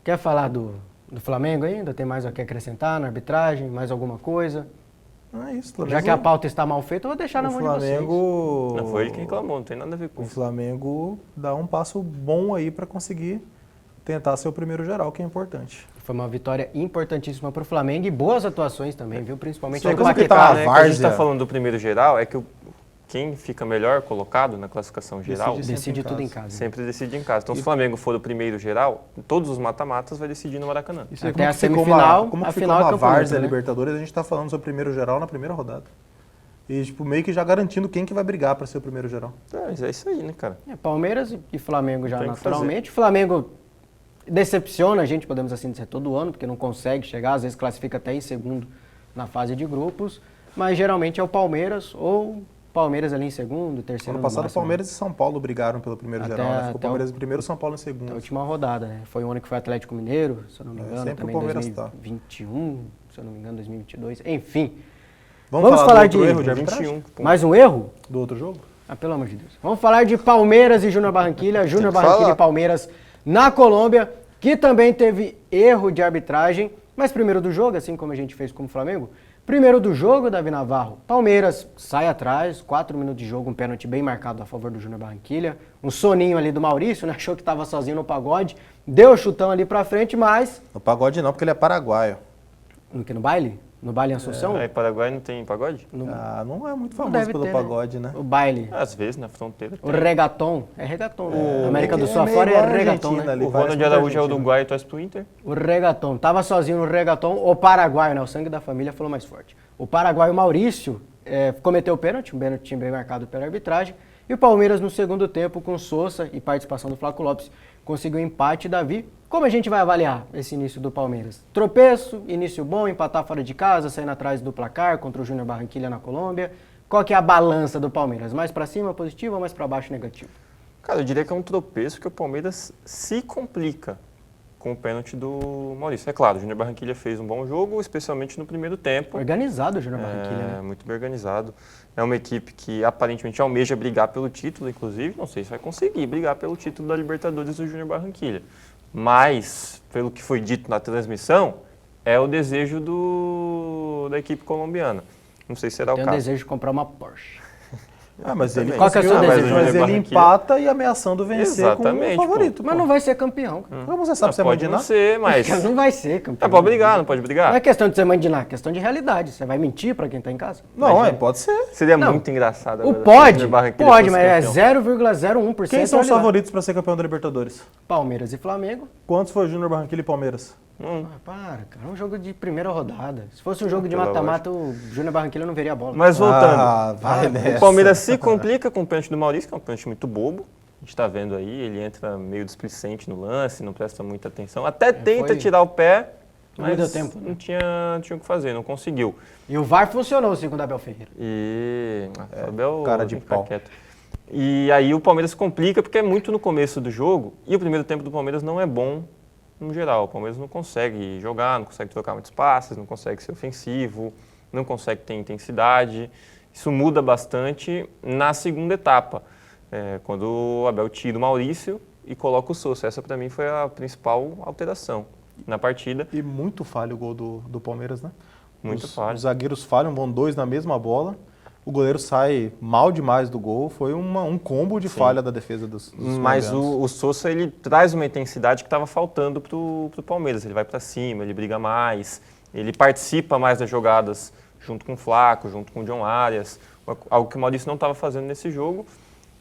Quer falar do Flamengo ainda? Tem mais o que acrescentar na arbitragem? Mais alguma coisa? Não é isso. Já que a pauta está mal feita, eu vou deixar na o mão de vocês. Flamengo... Não foi ele que reclamou, não tem nada a ver com O isso. Flamengo dá um passo bom aí para conseguir tentar ser o primeiro geral, que é importante. Foi uma vitória importantíssima para o Flamengo e boas atuações também, viu? Principalmente Só aí coisa com o que tá Paquetá, uma né? Que a gente várzea. está falando do primeiro geral é que quem fica melhor colocado na classificação geral Decide Decide sempre em tudo em casa. casa. sempre decide em casa. Então, se o Flamengo for o primeiro geral, todos os mata-matas vai decidir no Maracanã. Isso aí, Até como a que ficou semifinal, como a que ficou final é uma campo várzea neutro, né? Libertadores, a gente tá falando sobre o primeiro geral na primeira rodada. E, tipo, meio que já garantindo quem que vai brigar para ser o primeiro geral. Mas é isso aí, né, cara? Palmeiras e Flamengo já Tem que naturalmente. O Flamengo decepciona a gente, podemos assim dizer, todo ano, porque não consegue chegar, às vezes classifica até em segundo na fase de grupos, mas geralmente é o Palmeiras ou Palmeiras ali em segundo, terceiro Ano no passado, máximo. Palmeiras e São Paulo brigaram pelo primeiro Até- geral, né? Ficou até Palmeiras em primeiro, São Paulo em A segundo. última rodada, né? Foi o ano que foi Atlético Mineiro, se eu não me engano, sempre também o Palmeiras tá. 2021, se eu não me engano, 2022, enfim. Vamos falar falar do outro de erro de arbitragem? 21 pontos. Mais um erro? Do outro jogo? Ah, pelo amor de Deus. Vamos falar de Palmeiras e Júnior Barranquilla. Júnior que Barranquilla falar. e Palmeiras na Colômbia, que também teve erro de arbitragem. Mas primeiro do jogo, assim como a gente fez com o Flamengo, primeiro do jogo, Davi Navarro, Palmeiras sai atrás, 4 minutos de jogo, um pênalti bem marcado a favor do Júnior Barranquilla. Um soninho ali do Maurício, né? Achou que estava sozinho no pagode, deu o chutão ali pra frente, mas... No pagode não, porque ele é paraguaio. No que, no baile? No baile em Assunção? Aí Paraguai não tem pagode? Não é muito Não famoso deve pelo ter, pagode, né? O baile. Às vezes, na fronteira. O tem. reggaeton. É reggaeton, né? Na América do é Sul meio afora igual é a reggaeton, Argentina né? ali. O parece Ronald muito Araújo é argentino. uruguaio e torce pro Inter. O reggaeton. Tava sozinho no reggaeton, o paraguaio, né? O sangue da família falou mais forte. O paraguaio Maurício cometeu o pênalti, um pênalti bem marcado pela arbitragem. E o Palmeiras, no segundo tempo, com Sousa e participação do Flaco Lopes, conseguiu empate. Davi, como a gente vai avaliar esse início do Palmeiras? Tropeço, início bom, empatar fora de casa, saindo atrás do placar contra o Júnior Barranquilla na Colômbia. Qual que é a balança do Palmeiras? Mais pra cima, positivo, ou mais pra baixo, negativo? Cara, eu diria que é um tropeço que o Palmeiras se complica com o pênalti do Maurício. É claro, o Júnior Barranquilla fez um bom jogo, especialmente no primeiro tempo. Organizado o Júnior Barranquilla, né? Muito bem organizado. É uma equipe que aparentemente almeja brigar pelo título, inclusive. Não sei se vai conseguir brigar pelo título da Libertadores do Júnior Barranquilla. Mas, pelo que foi dito na transmissão, é o desejo da equipe colombiana. Não sei se será o Tem o caso. desejo de comprar uma Porsche. Mas ele Qual que é o seu conseguiu, desejo? mas ele Barranquilla? empata e ameaçando vencer Exatamente, com o favorito. Mas não vai ser campeão, cara. Como você sabe se é Pode não mandinar? ser, mas... Não vai ser campeão. Pode brigar, não pode Não brigar? é questão de ser mandinar, é questão de realidade. Você vai mentir pra quem tá em casa? Não, pode ser. Seria Não. muito engraçado. O agora se pode, Júnior Barranquilla pode, fosse mas é campeão. 0,01%. Quem são os realidade. favoritos para ser campeão da Libertadores? Palmeiras e Flamengo. Quantos foi Júnior Barranquilla e Palmeiras? Ah, para, cara. É um jogo de primeira rodada. Se fosse um jogo de Pela mata-mata, o Júnior Barranquilla não veria a bola. Mas voltando, vai nessa. o Palmeiras se complica com o pênalti do Maurício, que é um pênalti muito bobo. A gente está vendo aí, ele entra meio displicente no lance, não presta muita atenção. Até tenta foi- tirar o pé, Não mas deu tempo, né? não tinha o que fazer, não conseguiu. E o VAR funcionou, segundo Abel Ferreira. E Abel cara de tem que ficar pau. quieto. E aí o Palmeiras se complica porque é muito no começo do jogo e o primeiro tempo do Palmeiras não é bom no geral. O Palmeiras não consegue jogar, não consegue trocar muitos passes, não consegue ser ofensivo, não consegue ter intensidade. Isso muda bastante na segunda etapa, quando o Abel tira o Maurício e coloca o Sousa. Essa para mim foi a principal alteração na partida. E muito falho o gol do Palmeiras, né? Muito Os falho. zagueiros falham, vão dois na mesma bola. O goleiro sai mal demais do gol. Foi um combo de falha da defesa dos Mas colombianos. o Sousa, ele traz uma intensidade que estava faltando pro Palmeiras. Ele vai para cima, ele briga mais, ele participa mais das jogadas junto com o Flaco, junto com o John Arias, algo que o Maurício não estava fazendo nesse jogo.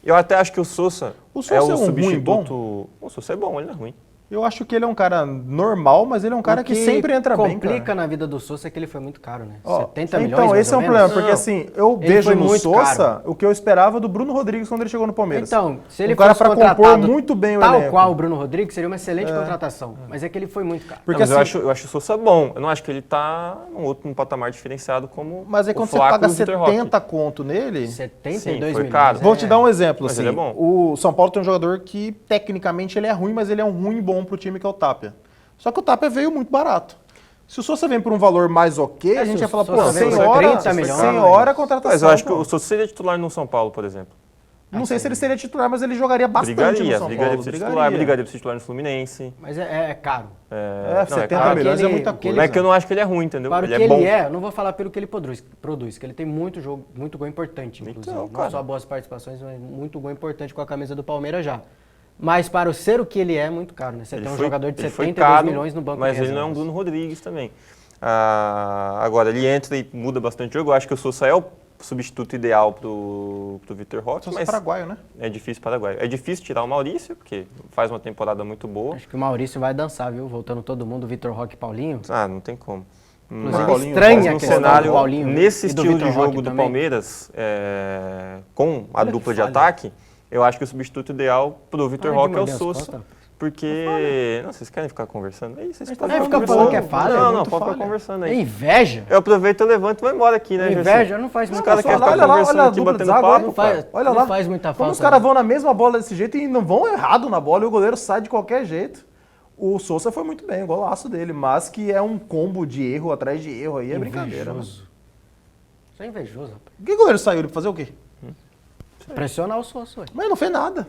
Eu até acho que o Sousa Sousa é o é um ruim substituto... O Sousa é bom, ele não é ruim. Eu acho que ele é um cara normal, mas ele é um cara que sempre entra bem, cara. complica na vida do Sousa é que ele foi muito caro, né? Ó, 70 milhões, então, mais esse é ou um menos. problema, porque Não. assim, eu Ele vejo foi no muito Sousa caro. o que eu esperava do Bruno Rodrigues quando ele chegou no Palmeiras. Então, se ele um cara fosse para compor contratado muito bem o tal elenco. qual o Bruno Rodrigues, seria uma excelente contratação. Mas é que ele foi muito caro. Porque Não, mas assim, eu acho o Sousa bom. Eu não acho que ele está num patamar diferenciado como mas aí o quando você Flaco paga e o Vitor Roque. 70 conto nele... 72 Sim, foi milhões. caro. Vou te dar um exemplo, Mas assim, ele é bom. o São Paulo tem um jogador que tecnicamente ele é ruim, mas ele é um ruim bom pro time que é o Tapia. Só que o Tapia veio muito barato. Se o Sousa vem por um valor mais ok, a gente ia falar, pô, Sousa veio 100 por horas, 30 milhões, 100 horas a contratação. Mas eu acho que pô. o Sousa seria titular no São Paulo, por exemplo. Não sei se ele seria titular, mas ele jogaria bastante no Brigaria São pra Paulo. ser titular, brigaria pra ser titular no Fluminense. Mas é caro. É, Não, 70 caro. milhões é Aquele- muita aquele- coisa. Mas é que eu não acho que ele é ruim, entendeu? Para o ele que é bom. ele é, eu não vou falar pelo que ele produz, que ele tem muito jogo, muito gol importante, inclusive. Então, Não cara. só boas participações, mas muito gol importante com a camisa do Palmeiras já. Mas para o ser o que ele é muito caro, né? Você tem um jogador de ele foi 72 caro, milhões no banco mas de ele não é um reservas. Bruno Rodrigues também. Agora, ele entra e muda bastante o jogo. Eu acho que o Sousa é o substituto ideal pro Vitor Roque, Sousa mas paraguaio, né? é difícil Paraguai. É difícil tirar o Maurício, porque faz uma temporada muito boa. Acho que o Maurício vai dançar, viu? Voltando todo mundo, Vitor Roque e Paulinho. Não tem como. Inclusive, Paulinho, estranha a no questão cenário, do Paulinho nesse e do estilo Vitor de jogo Roque do também. Palmeiras, com a Olha dupla que de falha. ataque, eu acho que o substituto ideal pro Vitor Para de Roque é o morder as Sousa. costas. Porque... Não, vocês querem ficar conversando? Aí vocês Mas podem tá ficar falando conversando. que é falha, é Não, muito pode falha. ficar conversando É aí. inveja? Eu aproveito, eu levanto e vou embora aqui, né, Gerson? Inveja não faz Os muita caras falta. querem ficar Olha lá, conversando olha a aqui, dupla de batendo zaga, papo. Não faz- cara. Olha não lá. faz muita Quando falta, os caras não. vão na mesma bola desse jeito e não vão errado na bola e o goleiro sai de qualquer jeito. O Sousa foi muito bem, o golaço dele, mas que é um combo de erro atrás de erro aí, é brincadeira. Né? Invejoso. Isso é invejoso, rapaz. Por que o goleiro saiu? Ele pra fazer o quê? Pressionar o Sousa, ué. Mas ele não fez nada.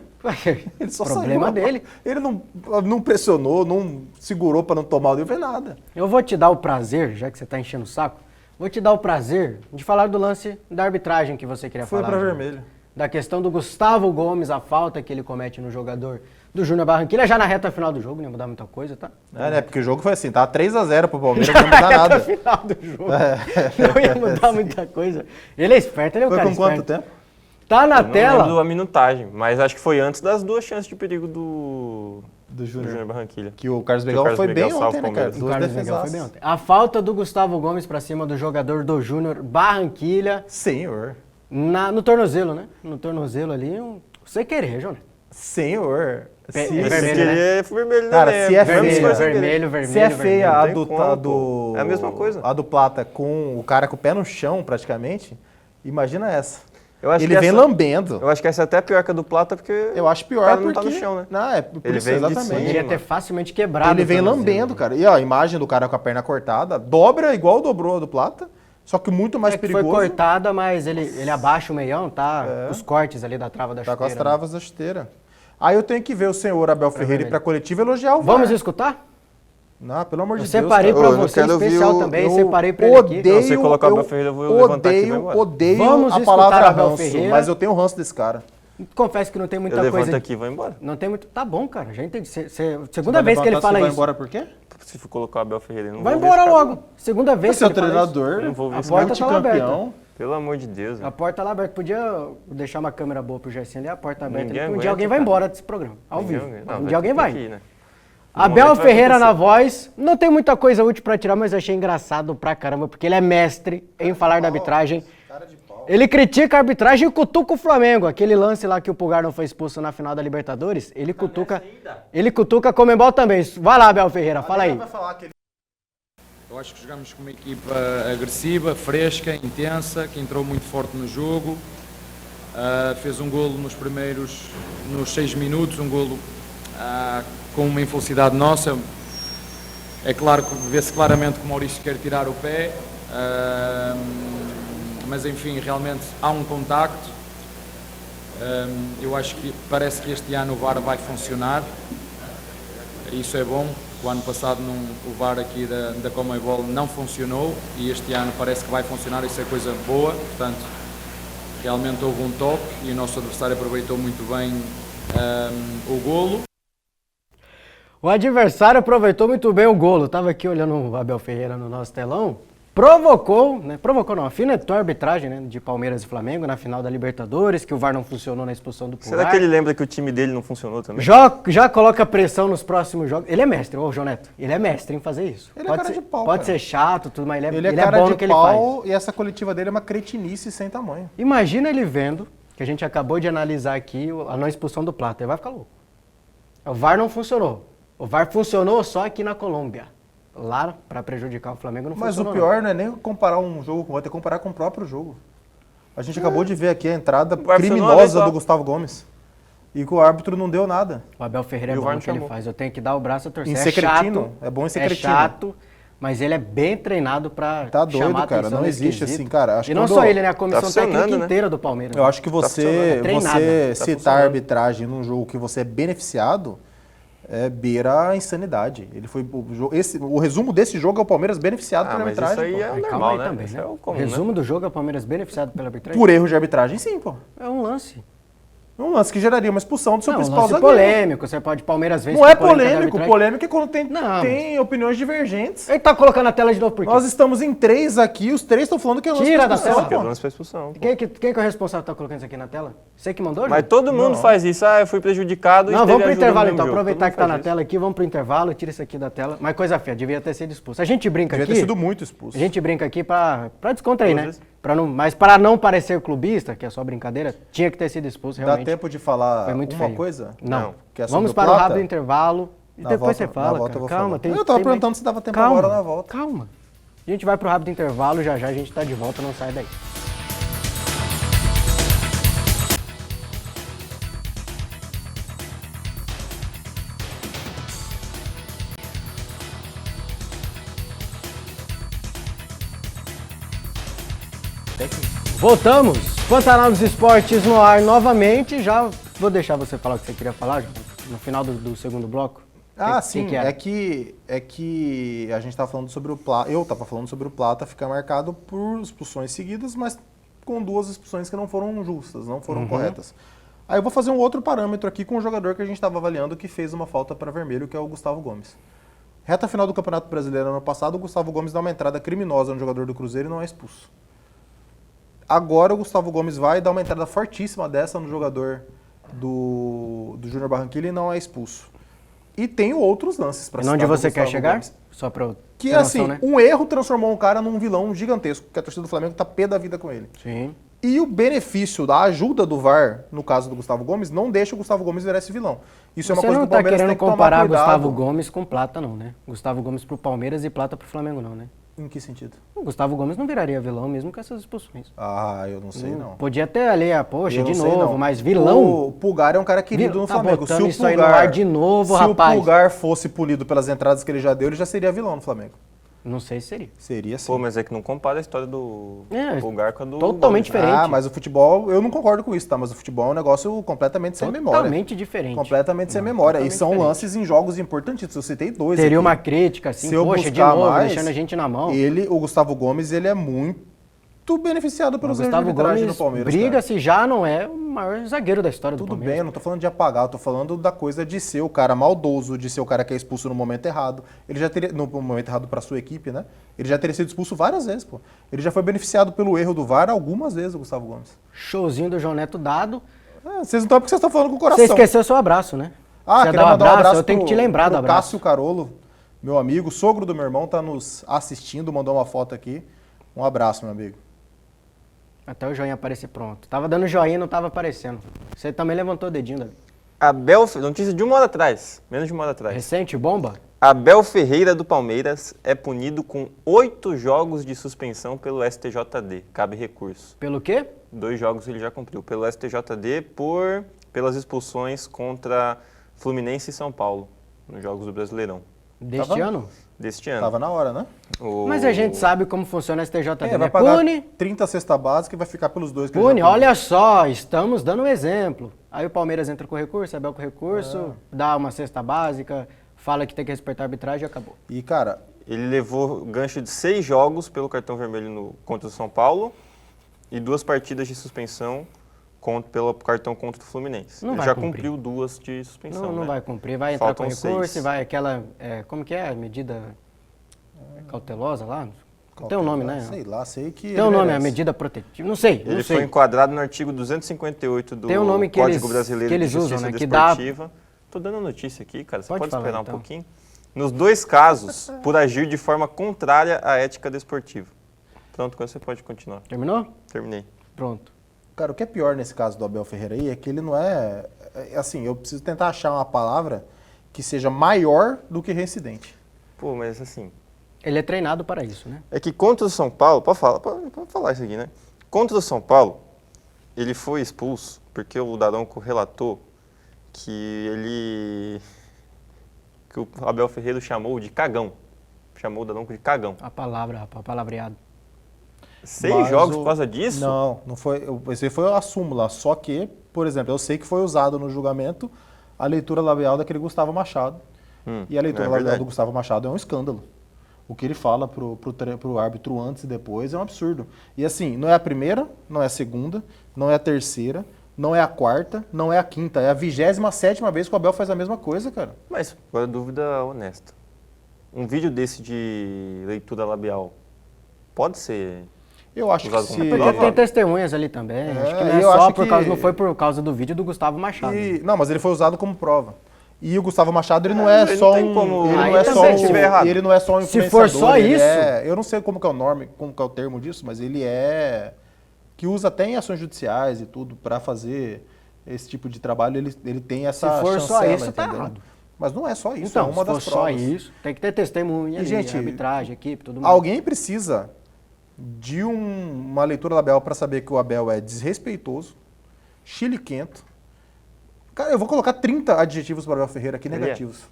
Ele só Problema saiu. dele. Ele não pressionou, não segurou pra não tomar o dedo, não fez nada. Eu vou te dar o prazer, já que você tá enchendo o saco, vou te dar o prazer de falar do lance da arbitragem que você queria Foi falar. pra Júnior. vermelho. da questão do Gustavo Gomes, a falta que ele comete no jogador do Júnior Barranquilla, já na reta final do jogo, não ia mudar muita coisa, tá? Né? Porque o jogo foi assim, tá 3-0 pro Palmeiras, não ia mudar nada. Na final do jogo, não ia mudar muita coisa. Ele é esperto, ele é um Foi cara com quanto esperto. tempo? Tá na Eu não tela. lembro a minutagem, mas acho que foi antes das 2 chances de perigo do Do Júnior Barranquilla. Que o Carlos Que o Begal Carlos foi Begal bem salva ontem, o né, cara? Palmeiras. O Duas Carlos Miguel foi bem defesaças. ontem. A falta do Gustavo Gomes pra cima do jogador do Júnior Barranquilla Senhor. no tornozelo, né? No tornozelo ali, você querer, Jonas. Senhor. Pe- Se, é Esse vermelho, aqui né? é vermelho, Cara, né? se é Vamos feio, fazer vermelho, aquele- vermelho, se é feia Não a tem do, como, a pô. do... É a mesma coisa. A do Plata com o cara com o pé no chão, praticamente, imagina essa. Eu acho Ele que vem essa- lambendo. Eu acho que essa é até pior que a do Plata, porque Eu acho o pior cara porque... não tá no chão, né? Não, é por Ele isso, vem de exatamente. cima. Poderia ter facilmente quebrado. Ele vem o tornozelo. lambendo, cara. E ó, a imagem do cara com a perna cortada, dobra igual dobrou a do Plata, só que muito mais É que perigoso. foi cortada, mas ele abaixa o meião, tá? Os cortes ali da trava da Tá com as chuteira. travas da chuteira. Aí eu tenho que ver o senhor Abel Ferreira ir vermelho. pra coletiva elogiar o VAR. Vamos escutar? Não, pelo amor Eu de Deus. separei cara. pra Eu você, quero ouvir especial o- também, Eu separei pra ele aqui. odeio, Não, se colocar o Abel Ferreira, eu vou levantar aqui e vai embora. odeio Vamos a escutar palavra o Abel ranço, Ferreira. mas eu tenho ranço desse cara. Confesso que não tem muita Eu levanto coisa. aqui e vou embora. Não tem muito. Tá bom, cara, já entendi. Segunda vez que ele fala Vai isso. embora por quê? Se for colocar o Abel Ferreira, eu não Vai vou ver embora esse cara, logo. Segunda vez Você é o que ele fala isso. treinador, Não vou ver A esse porta cara. tá lá aberta. campeão. Pelo amor de Deus. A velho. porta lá aberta. Podia deixar uma câmera boa pro Gersinho ali, a porta aberta. Ninguém ali, que um aguenta, dia alguém vai cara. embora desse programa, ao Ninguém vivo. aguenta. Não, Um dia alguém ter vai. que ir, né? Abel momento vai Ferreira na acontecer. voz. Não tem muita coisa útil pra tirar, mas eu achei engraçado pra caramba, porque ele é mestre em falar da arbitragem. Ele critica a arbitragem e cutuca o Flamengo. Aquele lance lá que o Pulgar não foi expulso na final da Libertadores, ele cutuca a Comembol também. Vai lá, Abel Ferreira, fala aí. Eu acho que jogamos com uma equipa agressiva, fresca, intensa, que entrou muito forte no jogo. Fez um golo nos 6 minutos, um golo com uma infelicidade nossa. É claro que vê-se claramente que o Maurício quer tirar o pé, mas enfim, realmente há um contacto. Eu acho que parece que este ano o VAR vai funcionar. Isso é bom. O ano passado o VAR aqui da Comebol não funcionou e este ano parece que vai funcionar, isso é coisa boa. Portanto, realmente houve um toque e o nosso adversário aproveitou muito bem o golo. O adversário aproveitou muito bem o golo. Tava aqui olhando o Abel Ferreira no nosso telão. Provocou, afinetou a arbitragem, né, de Palmeiras e Flamengo na final da Libertadores, que o VAR não funcionou na expulsão do Pulgar. Será que ele lembra que o time dele não funcionou também? Já coloca pressão nos próximos jogos. Ele é mestre, ô João Neto. Ele é mestre em fazer isso. Ele é cara de pau, Pode cara. ser chato, tudo, mas ele Ele é é cara bom de no que ele faz. pau e essa coletiva dele é uma cretinice sem tamanho. Imagina ele vendo, que a gente acabou de analisar aqui, a não expulsão do Plata. Ele vai ficar louco. O VAR não funcionou. O VAR funcionou só aqui na Colômbia. Lá, para prejudicar o Flamengo, não Mas funcionou. o pior não é nem comparar um jogo com o outro, é comparar com o próprio jogo. A gente acabou de ver aqui a entrada VAR funcionou uma vez criminosa só. do Gustavo Gomes. E que o árbitro não deu nada. O Abel Ferreira é E o bom VAR no não que ele chamou. faz. Eu tenho que dar o braço a torcer. Em ser cretino, é bom em ser cretino. chato, mas ele é bem treinado para Tá doido, chamar a cara, atenção não nesse existe quesito. assim, cara. Acho E que não quando- só ele, né? A comissão funcionando, técnica né? inteira do Palmeiras. Eu acho que funcionando. você Treinado. citar a funcionando. arbitragem num jogo que você é beneficiado beira a insanidade. Ele foi o resumo desse jogo é o Palmeiras beneficiado pela mas isso arbitragem. aí pô. é Mas calma normal, aí né? também, Esse né? é o comum, Resumo do jogo é o Palmeiras beneficiado pela arbitragem. Por erro de arbitragem, sim, pô. É um lance. Um lance que geraria uma expulsão do seu Não, um principal lance zagueiro. polêmico. Você pode Palmeiras vence. Não é com polêmica da polêmico. arbitragem. Polêmico é quando Não. tem opiniões divergentes. Ele tá colocando a tela de novo por quê? Nós estamos em 3 aqui, os 3 estão falando que é lance Tira pra da expulsão, tela. Que é pô. lance pra expulsão. pô. Quem que é o responsável que tá colocando isso aqui na tela? Você que mandou, Mas Ju? todo mundo Não. faz isso. Eu fui prejudicado e Não, teve vamos pro ajuda no intervalo mesmo então. jogo. Aproveitar Todo que tá mundo na faz tela aqui, vamos pro intervalo, tira isso aqui da tela. Mas coisa feia, devia ter sido expulso. A gente brinca Devia aqui. ter sido muito expulso. A gente brinca aqui pra descontrair, Duas né? vezes. Mas para não parecer clubista, que é só brincadeira, tinha que ter sido expulso Dá realmente. tempo de falar Foi muito uma feio. coisa? Não. Que é sobre Vamos o para o Plata? rápido intervalo e Na depois volta- você fala, na volta cara. eu vou Calma, falar. tem Eu tava tem perguntando mais- se dava tempo Calma, agora na volta. Calma. A gente vai pro rápido intervalo, já já a gente tá de volta, não sai daí. Voltamos! Pantanal dos Esportes no ar novamente. Já vou deixar você falar o que você queria falar João, no final do segundo bloco. Ah, Que sim, era? é que a gente tava falando sobre o Plata, eu tava falando sobre o Plata ficar marcado por expulsões seguidas, mas com 2 expulsões que não foram justas, não foram corretas. Aí eu vou fazer um outro parâmetro aqui com o jogador que a gente estava avaliando que fez uma falta para vermelho, que é o Gustavo Gomes. Reta final do Campeonato Brasileiro ano passado, o Gustavo Gomes dá uma entrada criminosa no jogador do Cruzeiro e não é expulso. Agora o Gustavo Gomes vai dar uma entrada fortíssima dessa no jogador do Júnior Barranquilla e não é expulso. E tem outros lances para citar. Onde você quer Gustavo chegar? Gomes. Só para eu Que ter assim, noção, né? um erro transformou um cara num vilão gigantesco, que a torcida do Flamengo tá pé da vida com ele. Sim. E o benefício da ajuda do VAR, no caso do Gustavo Gomes, não deixa o Gustavo Gomes virar esse vilão. Isso é uma Você coisa não que o tá Palmeiras querendo tem que tomar comparar cuidado. Gustavo Gomes com Plata, não, né? Gustavo Gomes pro Palmeiras e Plata pro Flamengo, não, né? Em que sentido? O Gustavo Gomes não viraria vilão mesmo com essas expulsões. Ah, eu não sei não. Podia ter ali, poxa, Eu de não sei, novo, não. mas vilão? O Pulgar é um cara querido no Tá Flamengo. botando isso aí no ar de novo, se rapaz. o Pulgar fosse punido pelas entradas que ele já deu, ele já seria vilão no Flamengo. Não sei se seria. Seria sim. Pô, mas é que não compara a história do Pulgar com a do Totalmente Gomes, né? diferente. Ah, mas o futebol, eu não concordo com isso, tá? Mas o futebol é um negócio completamente sem memória. Totalmente diferente. Completamente sem memória. E totalmente são diferente. lances em jogos importantíssimos. Eu citei 2 Teria aqui. uma crítica, assim, Se eu poxa, de buscar novo, mais, deixando a gente na mão. O Gustavo Gomes, ele é muito beneficiado pelos O erros de Gustavo arbitragem Gomes no Palmeiras. briga cara. se já não é o maior zagueiro da história do Tudo bem, Palmeiras. eu não tô falando de apagar, eu tô falando da coisa de ser o cara maldoso, de ser o cara que é expulso no momento errado. Ele já teria, no momento errado pra sua equipe, né? Ele já teria sido expulso várias vezes, pô. Ele já foi beneficiado pelo erro do VAR algumas vezes, o Gustavo Gomes. Showzinho do João Neto dado. Vocês não estão porque vocês estão falando com o coração. Você esqueceu seu abraço, né? Ah, você queria dar um mandar um abraço eu tenho que te lembrar do pro abraço. Cássio Carolo, meu amigo, sogro do meu irmão, tá nos assistindo, mandou uma foto aqui. Um abraço, meu amigo. Até o joinha aparecer pronto. Tava dando joinha e não tava aparecendo. Você também levantou o dedinho, Davi. Notícia de 1 hora atrás, menos de 1 hora atrás. Recente, bomba? Abel Ferreira do Palmeiras é punido com 8 jogos de suspensão pelo STJD. Cabe recurso. Pelo quê? 2 jogos ele já cumpriu. Pelo STJD pelas expulsões contra Fluminense e São Paulo, nos jogos do Brasileirão. Deste ano? Deste ano. Tava na hora, né? Mas a gente sabe como funciona a STJD, vai né? pagar Pune, 30 cesta básica e vai ficar pelos 2 que ele pune, já puniu. olha só, estamos dando um exemplo. Aí o Palmeiras entra com recurso, Abel com recurso, dá uma cesta básica, fala que tem que respeitar a arbitragem e acabou. E, cara, Ele levou gancho de 6 jogos pelo cartão vermelho contra o São Paulo e 2 partidas de suspensão pelo cartão contra o Fluminense. Não Ele vai já cumprir. cumpriu 2 de suspensão. Não né? vai cumprir, vai entrar Faltam com recurso 6. e vai aquela, como que é a medida cautelosa lá? Tem um nome, né? Sei lá, sei que. Tem um nome, a merece. medida protetiva, não sei, Ele não sei. foi enquadrado no artigo 258 do Tem um nome que Código eles- Brasileiro que eles de Justiça usam, né, que dá- Desportiva. Tô dando a notícia aqui, cara. Você Pode pode falar, esperar então. um pouquinho? Nos 2 casos, por agir de forma contrária à ética desportiva. Pronto, agora você pode continuar. Terminou? Terminei. Pronto. Cara, o que é pior nesse caso do Abel Ferreira aí é que ele não é. Assim, eu preciso tentar achar uma palavra que seja maior do que reincidente. Pô, mas assim, Ele é treinado para isso, né? é que contra o São Paulo, pode falar isso aqui, né? Contra o São Paulo, ele foi expulso porque o Daronco relatou que o Abel Ferreira chamou de cagão. Chamou o Daronco de cagão. A palavra, rapaz, palavreado. 6 Mas jogos por causa disso? Não foi. Esse foi a súmula. Só que, por exemplo, eu sei que foi usado no julgamento a leitura labial daquele Gustavo Machado. E a leitura é labial verdade. do Gustavo Machado é um escândalo. O que ele fala pro árbitro antes e depois é um absurdo. E assim, não é a primeira, não é a segunda, não é a terceira, não é a quarta, não é a quinta. É a 27ª vez que o Abel faz a mesma coisa, cara. Mas, agora dúvida honesta. Um vídeo desse de leitura labial pode ser... Eu acho que Usado como se... prova. Porque tem testemunhas ali também. Acho que não eu é só acho por causa, que- não foi por causa do vídeo do Gustavo Machado. Não, mas ele foi usado como prova. E o Gustavo Machado, ele não é ele só não tem um... como- Ele Aí não é também, só se tiver errado. ele não é só um Se for influenciador, só ele isso- eu não sei como que é o nome, como que é o termo disso, mas ele é... Que usa até em ações judiciais e tudo para fazer esse tipo de trabalho, ele tem essa Se for só chancela, isso, tá entendeu? errado. Mas não é só isso, Então, é uma se for das só provas. isso, tem que ter testemunha, E, ali, gente, arbitragem, equipe, tudo mais. Alguém precisa de uma leitura labial para saber que o Abel é desrespeitoso, chiliquento. Cara, eu vou colocar 30 adjetivos para o Abel Ferreira aqui Ele é. negativos.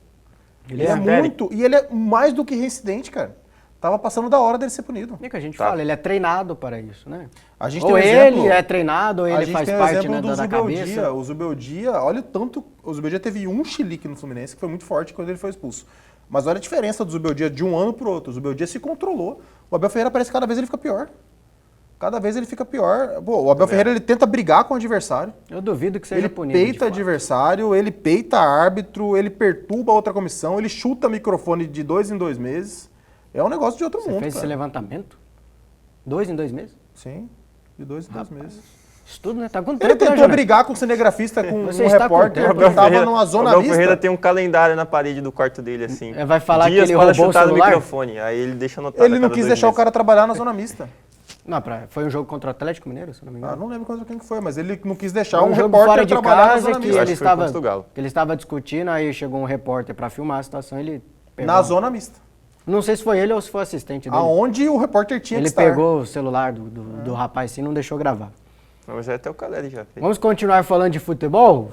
Ele Ele é velho. muito... E ele é mais do que reincidente, cara. Tava passando da hora dele ser punido. É que a gente Tá. fala, ele é treinado para isso, né? A gente Ou tem um ele exemplo- é treinado, ou A ele gente faz tem o parte, exemplo né, do da Zubeldia. cabeça. O Zubeldia, olha o tanto... O Zubeldia teve um chilique no Fluminense, que foi muito forte quando ele foi expulso. Mas olha a diferença do Zubeldia de um ano pro outro. O Zubeldia se controlou. O Abel Ferreira parece que cada vez ele fica pior. Cada vez ele fica pior. Pô, o Abel Ferreira ele tenta brigar com o adversário. Eu duvido que seja Ele punido. de peita fato. adversário, ele peita árbitro, ele perturba a outra comissão, ele chuta microfone de 2 em 2 meses. É um negócio de outro Você mundo, fez esse cara. levantamento? 2 em 2 meses? Sim, de 2 em 2 meses. Isso tudo, né? Tá com tempo, Ele né, tentou Jonathan? brigar com o cinegrafista, com Você um está com repórter tempo. que estava numa o zona Abel mista. Ferreira tem um calendário na parede do quarto dele, assim. Vai falar Dias que ele para roubou o chutar no celular? microfone. Aí ele deixa anotado. Ele a não cada quis 2 deixar o meses. cara trabalhar na zona mista. Não, foi um jogo contra o Atlético Mineiro, se eu não me engano. Ah, não lembro contra quem que foi, mas ele não quis deixar Foi um um jogo fora repórter de trabalhar na casa zona que mista. Acho ele que foi contra o estava, Galo. que ele estava discutindo, aí chegou um repórter para filmar a situação, ele pegou. Na zona mista. Não sei se foi ele ou se foi o assistente dele. Aonde o repórter tinha Ele que estar. pegou o celular do rapaz assim e não deixou gravar. Mas até o Caleri já fez. Vamos continuar falando de futebol?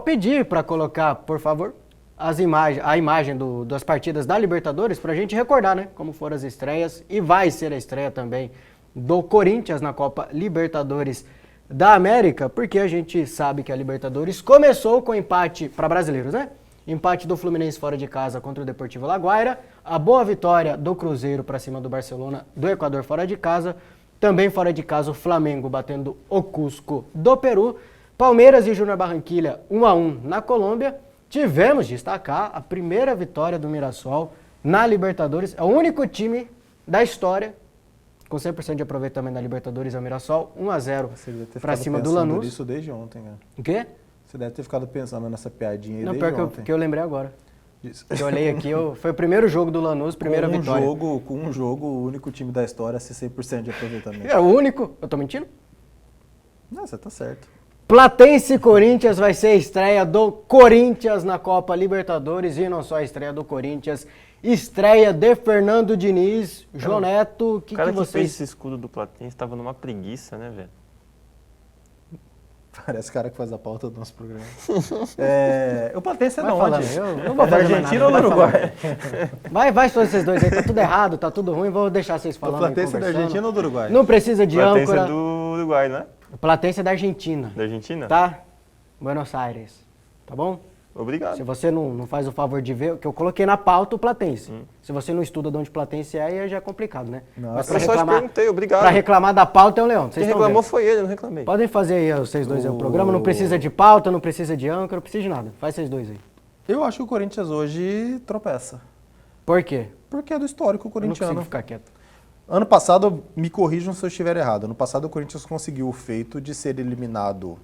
Pedir para colocar, por favor, a imagem das partidas da Libertadores para a gente recordar, né? Como foram as estreias e vai ser a estreia também do Corinthians na Copa Libertadores da América, porque a gente sabe que a Libertadores começou com empate para brasileiros, né? Empate do Fluminense fora de casa contra o Deportivo Laguaira, a boa vitória do Cruzeiro para cima do Barcelona do Equador fora de casa, também fora de casa o Flamengo batendo o Cusco do Peru, Palmeiras e Júnior Barranquilla 1-1 na Colômbia. Tivemos de destacar a primeira vitória do Mirassol na Libertadores, é o único time da história com 100% de aproveitamento na Libertadores, é o Mirassol, 1-0 Você deve ter para ficado cima do pensando Lanús. Isso desde ontem, cara. O quê? Você deve ter ficado pensando nessa piadinha aí Não, desde pior ontem. que eu lembrei agora. Isso. Eu olhei aqui, foi o primeiro jogo do Lanús, primeira vitória. Com um jogo, o único time da história a ser 100% de aproveitamento. É o único. Eu tô mentindo? Não, você tá certo. Platense e Corinthians vai ser a estreia do Corinthians na Copa Libertadores e não só a estreia do Corinthians, estreia de Fernando Diniz. João Neto, o que O cara que fez vocês... esse escudo do Platense estava numa preguiça, né, velho? Parece o cara que faz a pauta do nosso programa. O Platense é Vai da falando, onde? eu não vou É da fazer mais Argentina ou nada, do vai Uruguai? Vai vocês dois aí, tá tudo errado, tá tudo ruim, vou deixar vocês O falando aí, Platense é da conversando. Argentina ou do Uruguai? Não precisa de Platense âncora. é do Uruguai, né? O Platense é da Argentina, Da Argentina? tá? Buenos Aires, tá bom? Obrigado. Se você não faz o favor de ver, que eu coloquei na pauta o Platense. Se você não estuda de onde Platense é, aí já é complicado, né? Nossa. Mas Eu só te perguntei, obrigado. pra reclamar da pauta é o Leão. Vocês Quem estão reclamou vendo. foi ele, eu não reclamei. Podem fazer aí, vocês dois aí, o programa. Não precisa de pauta, não precisa de âncora, não precisa de nada. Faz vocês dois aí. Eu acho que o Corinthians hoje tropeça. Por quê? Porque é do histórico Eu não consigo corintiano. ficar quieto. Ano passado, me corrijam se eu estiver errado, ano passado o Corinthians conseguiu o feito de ser eliminado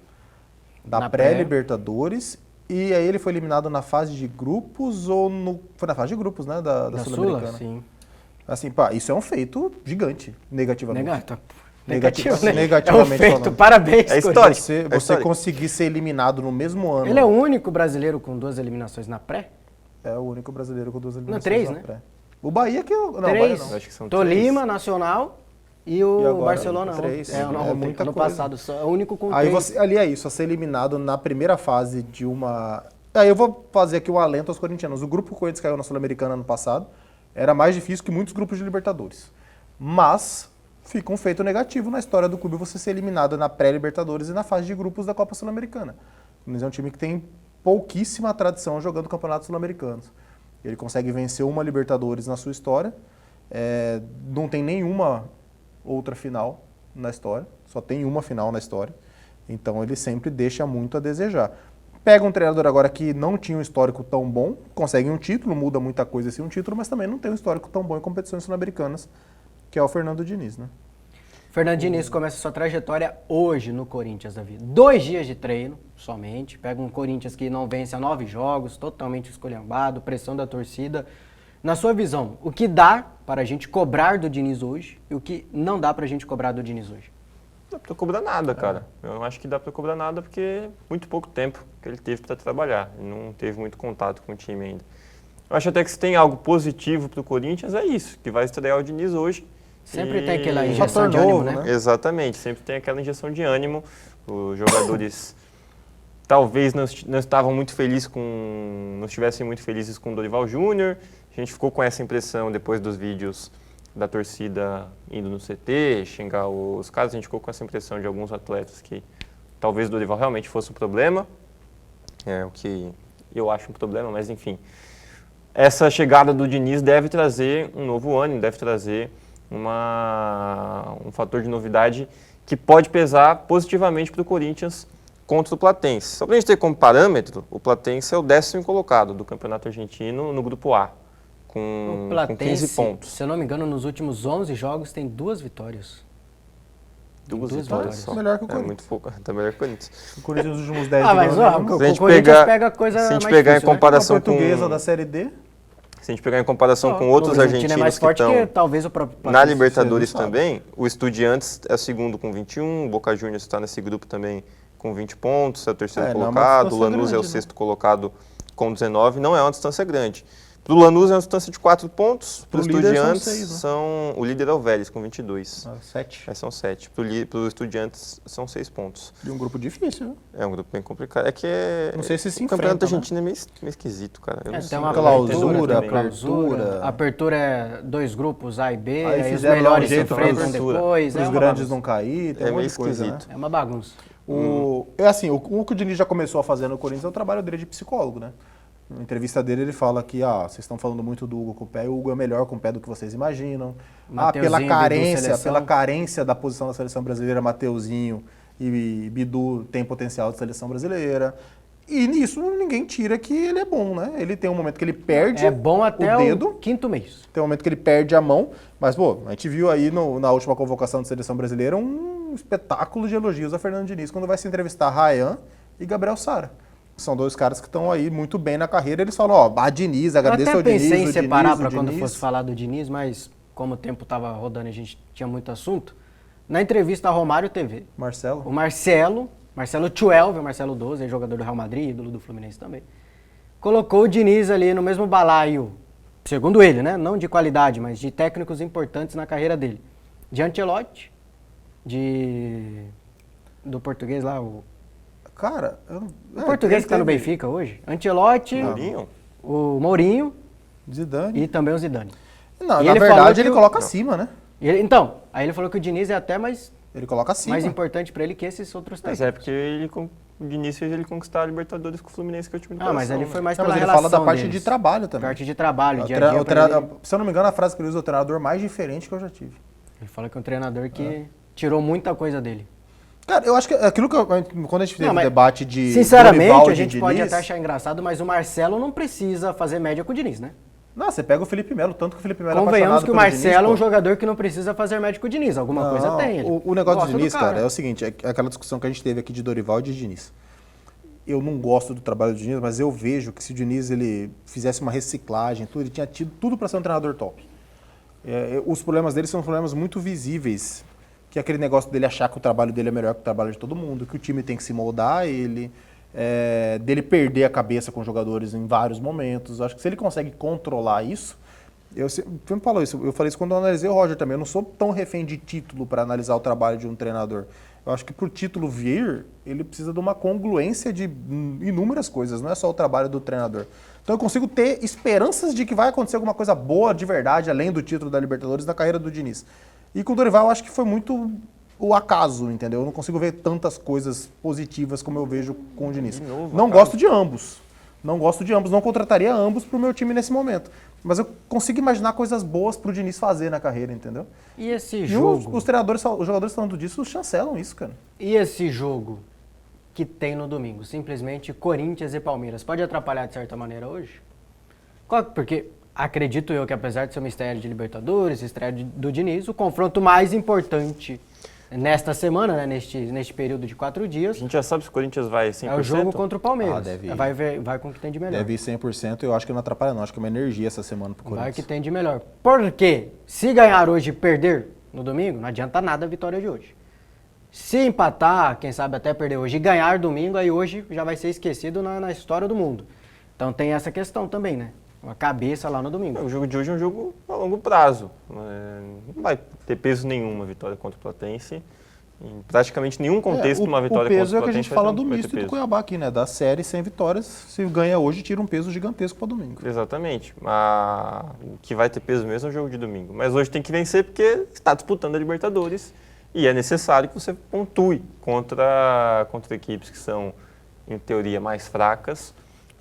da Na pré. pré-Libertadores e aí ele foi eliminado na fase de grupos ou no... Foi na fase de grupos, né, da Da Sul-Americana. Sula? Sim. Assim, pá, isso é um feito gigante, negativamente. Negativo, né? Negativamente É um feito, falando. parabéns. É Corinthians. histórico. Você histórico. conseguir ser eliminado no mesmo ano... Ele é o único brasileiro com 2 eliminações na pré? É o único brasileiro com 2 eliminações três, na né? pré. O Bahia que... Não, o Bahia 3. não. Acho que são Tolima, 3. Nacional e o E agora, Barcelona. 3. É, não, É muita ano coisa. passado, só, é o único com Aí 3. você, ali é isso, a ser eliminado na primeira fase de uma... Aí eu vou fazer aqui um alento aos corintianos. O grupo que o Corinthians caiu na Sul-Americana ano passado era mais difícil que muitos grupos de Libertadores. Mas fica um feito negativo na história do clube você ser eliminado na pré-Libertadores e na fase de grupos da Copa Sul-Americana. O Corinthians é um time que tem pouquíssima tradição jogando campeonatos sul-americanos. Ele consegue vencer uma Libertadores na sua história, não tem nenhuma outra final na história, só tem uma final na história. Então ele sempre deixa muito a desejar. Pega um treinador agora que não tinha um histórico tão bom, consegue um título, muda muita coisa esse um título, mas também não tem um histórico tão bom em competições sul-americanas, que é o Fernando Diniz, né? Fernando Diniz começa sua trajetória hoje no Corinthians, Davi. 2 dias de treino somente. Pega um Corinthians que não vence há 9 jogos, totalmente esculhambado, pressão da torcida. Na sua visão, o que dá para a gente cobrar do Diniz hoje e o que não dá para a gente cobrar do Diniz hoje? Não dá pra cobrar nada, cara. Eu não acho que dá pra cobrar nada porque é muito pouco tempo que ele teve para trabalhar. Ele não teve muito contato com o time ainda. Eu acho até que se tem algo positivo pro Corinthians é isso, que vai estrear o Diniz hoje. Sempre E- tem aquela Fator injeção de ânimo, novo, né? né? Exatamente, sempre tem aquela injeção de ânimo. Os jogadores talvez não estavam muito felizes não estivessem muito felizes com o Dorival Júnior. A gente ficou com essa impressão depois dos vídeos da torcida indo no CT, xingar os caras. A gente ficou com essa impressão de alguns atletas que talvez o Dorival realmente fosse um problema, o que eu acho um problema, mas enfim. Essa chegada do Diniz deve trazer um novo ânimo, deve trazer um fator de novidade que pode pesar positivamente para o Corinthians contra o Platense. Só para a gente ter como parâmetro, o Platense é o 10º colocado do Campeonato Argentino no Grupo A, com 15 pontos. Se eu não me engano, nos últimos 11 jogos tem 2 vitórias. Duas Duas vitórias vitórias. só. Melhor que o É Corinthians. muito pouco, tá melhor que o Corinthians. O Corinthians nos últimos 10 Ah, mas jogos, ó, né? o Se a gente Corinthians pega a coisa se a gente mais pegar em difícil, né? A comparação portuguesa com da Série D. se a gente pegar em comparação com Ó, outros o Bragantino argentinos é mais que forte estão que talvez o próprio na Platense. Libertadores você não sabe. também, o Estudiantes é o segundo com 21, o Boca Juniors está nesse grupo também com 20 pontos, é o terceiro Não é uma colocado, o distância Lanús é o grande, sexto colocado com 19, não é uma distância grande. Para o Lanús é uma distância de 4 pontos, para o Pro líder são Estudiantes seis, né? o líder é o Vélez com 22. 7. Aí são 7. Para o Estudiantes são 6 pontos. De um grupo difícil, né? É um grupo bem complicado. É que Não sei se o campeonato enfrentam, né? argentino é meio esquisito, cara. Eu não sei Tem uma como é que tem clausura, também. clausura. A apertura é 2 grupos, A e B, Aí aí os fizeram lá um melhores se jeito pra enfrentam abertura. depois. Para os É uma grandes bagunça. não cair, tem É um monte meio de coisa, né? esquisito. É uma bagunça. É assim, o que o Diniz já começou a fazer no Corinthians é o trabalho dele de psicólogo, né? Na entrevista dele, ele fala que, vocês estão falando muito do Hugo com o pé, o Hugo é melhor com o pé do que vocês imaginam. Mateuzinho, Bidu, Pela carência da posição da seleção brasileira, Mateuzinho e Bidu tem potencial de seleção brasileira. E nisso ninguém tira que ele é bom, né? Ele tem um momento que ele perde É bom até o dedo, o 5º mês. tem um momento que ele perde a mão, mas, pô, a gente viu aí na última convocação de seleção brasileira um espetáculo de elogios a Fernando Diniz quando vai se entrevistar Ryan e Gabriel Sara. São 2 caras que estão aí muito bem na carreira. Eles falam, a Diniz, Eu agradeço até ao Diniz, pensei em o separar Diniz, para o quando Diniz. fosse falar do Diniz, mas como o tempo estava rodando e a gente tinha muito assunto, na entrevista a Romário TV, Marcelo. o Marcelo 12, o Marcelo 12, jogador do Real Madrid, ídolo do Fluminense também, colocou o Diniz ali no mesmo balaio, segundo ele, né? Não de qualidade, mas de técnicos importantes na carreira dele. De Ancelotti, do português lá, o Cara, português que está no Benfica hoje. Ancelotti, Mourinho? o Mourinho Zidane. e também o Zidane. Não, E na ele falou verdade que ele o- coloca acima, né? Então, aí ele falou que o Diniz é até mais Ele coloca acima. importante para ele que esses outros Mas técnicos. é porque o Diniz fez ele conquistar a Libertadores com o Fluminense, que é o time do Ah, mas coração, ele né? foi mais Não, pela mas ele relação fala da parte deles. de trabalho também. Parte de trabalho, O dia a tre- dia o pra tre- ele. Se eu não me engano, a frase que ele usa é o treinador mais diferente que eu já tive. Ele fala que é um treinador que tirou muita coisa dele. Cara, eu acho que aquilo quando a gente teve Não, o mas, debate de sinceramente, Dorival a de gente pode Diniz, até achar engraçado, mas o Marcelo não precisa fazer média com o Diniz, né? Não, você pega o Felipe Melo, tanto que o Felipe Melo é Convenhamos apaixonado que o pelo Marcelo Diniz, é um pô. jogador que não precisa fazer média com o Diniz. Alguma coisa Não, tem ele. O negócio Gosto do Diniz, cara, é cara. o seguinte, é aquela discussão que a gente teve aqui de Dorival e de Diniz. Eu não gosto do trabalho do Diniz, mas eu vejo que se o Diniz ele fizesse uma reciclagem, tudo, ele tinha tido tudo para ser um treinador top. Os problemas dele são problemas muito visíveis, que é aquele negócio dele achar que o trabalho dele é melhor que o trabalho de todo mundo, que o time tem que se moldar a ele, dele perder a cabeça com jogadores em vários momentos. Eu acho que se ele consegue controlar isso, eu sempre falo isso, eu falei isso quando eu analisei o Roger também, eu não sou tão refém de título para analisar o trabalho de um treinador. Eu acho que para o título vir, ele precisa de uma congruência de inúmeras coisas, não é só o trabalho do treinador. Então eu consigo ter esperanças de que vai acontecer alguma coisa boa de verdade, além do título da Libertadores, na carreira do Diniz. E com o Dorival eu acho que foi muito o acaso, entendeu? Eu não consigo ver tantas coisas positivas como eu vejo com o Diniz. De novo, Não acaso. gosto de ambos. Não gosto de ambos, não contrataria ambos pro meu time nesse momento. Mas eu consigo imaginar coisas boas pro Diniz fazer na carreira, entendeu? E esse E jogo? os treinadores, os jogadores falando disso, chancelam isso, cara. E esse jogo que tem no domingo? Simplesmente Corinthians e Palmeiras. Pode atrapalhar de certa maneira hoje? Porque acredito eu que apesar de ser uma estreia de Libertadores, estreia do Diniz, o confronto mais importante nesta semana, né, neste período de 4 A dias, gente já sabe se o Corinthians vai 100%? é o jogo contra o Palmeiras. deve ir. Vai com o que tem de melhor. Deve ir 100%, eu acho que não atrapalha não. Acho que é uma energia essa semana pro Vai Corinthians. que tem de melhor. Porque se ganhar hoje e perder no domingo, não adianta nada a vitória de hoje. Se empatar, quem sabe até perder hoje e ganhar domingo, aí hoje já vai ser esquecido na história do mundo. Então tem essa questão também, né? A cabeça lá no domingo. O jogo de hoje é um jogo a longo prazo. Não vai ter peso nenhum a vitória contra o Platense. Em praticamente nenhum contexto uma vitória o peso contra é o que a Platense gente fala vai do ter misto e do peso. Cuiabá aqui, né? Da série sem vitórias, se ganha hoje, tira um peso gigantesco para domingo. Exatamente. O que vai ter peso mesmo é o jogo de domingo. Mas hoje tem que vencer porque está disputando a Libertadores e é necessário que você pontue contra equipes que são, em teoria, mais fracas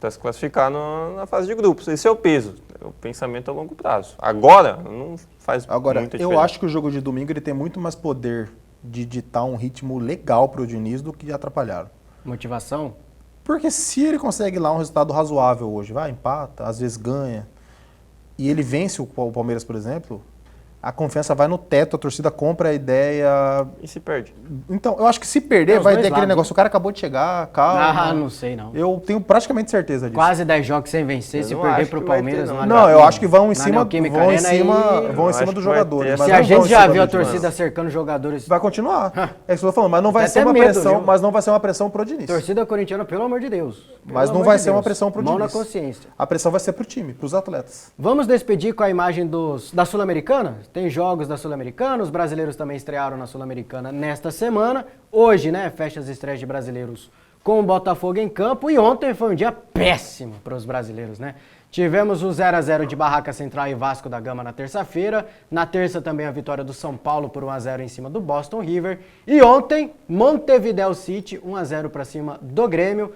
para se classificar na fase de grupos. Esse é o peso, o pensamento a longo prazo. Agora, não faz muita diferença. Eu acho que o jogo de domingo ele tem muito mais poder de ditar um ritmo legal para o Diniz do que de atrapalhar. Motivação? Porque se ele consegue lá um resultado razoável hoje, vai, empata, às vezes ganha, e ele vence o Palmeiras, por exemplo, a confiança vai no teto, a torcida compra a ideia. E se perde. Então, eu acho que se perder, os vai dois ter aquele lados. negócio, o cara acabou de chegar, calma. Não sei não. Eu tenho praticamente certeza disso. Quase 10 jogos sem vencer, Eu se não perder acho pro que vai ter, Palmeiras não. Não, eu acho que vão em na cima, Neoquímica vão em Arena cima, e- vão em Eu cima acho dos que vai jogadores. ter mas Se não a vão gente em já cima viu a do time. torcida cercando jogadores... Vai continuar. É isso que eu tô falando, mas não vai Dá ser até uma medo, pressão, viu? mas não vai ser uma pressão pro Diniz. Torcida corintiana, pelo amor de Deus. Mas Pelo não amor vai de ser uma Deus. pressão pro Mão na Diniz. consciência. A pressão vai ser pro time, pros atletas. Vamos despedir com a imagem da Sul-Americana? Tem jogos da Sul-Americana, os brasileiros também estrearam na Sul-Americana nesta semana. Hoje, né, fecha as estreias de brasileiros com o Botafogo em campo. E ontem foi um dia péssimo para os brasileiros, né? Tivemos o 0x0 de Barraca Central e Vasco da Gama na terça-feira. Na terça também a vitória do São Paulo por 1x0 em cima do Boston River. E ontem, Montevideo City 1x0 para cima do Grêmio.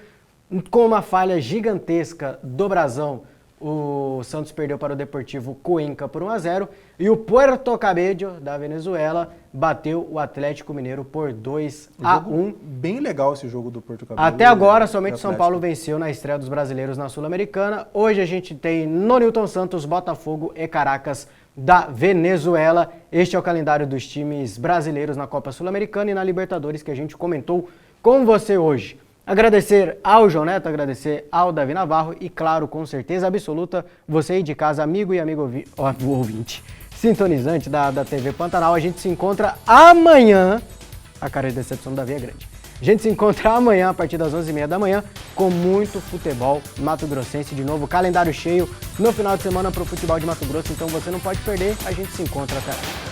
Com uma falha gigantesca do Brasão, o Santos perdeu para o Deportivo Cuenca por 1x0 e o Puerto Cabello, da Venezuela, bateu o Atlético Mineiro por 2x1. Bem legal esse jogo do Porto Cabelo. Até agora, somente do o São Atlético. Paulo venceu na estreia dos brasileiros na Sul-Americana. Hoje a gente tem no Nilton Santos, Botafogo e Caracas da Venezuela. Este é o calendário dos times brasileiros na Copa Sul-Americana e na Libertadores que a gente comentou com você hoje. Agradecer ao João Neto, agradecer ao Davi Navarro e, claro, com certeza absoluta, você aí de casa, amigo e amigo ouvinte, sintonizante da TV Pantanal. A gente se encontra amanhã. A cara de decepção do Davi é grande. A gente se encontra amanhã, a partir das 11h30 da manhã, com muito futebol mato-grossense. De novo, calendário cheio no final de semana para o futebol de Mato Grosso. Então você não pode perder. A gente se encontra até lá.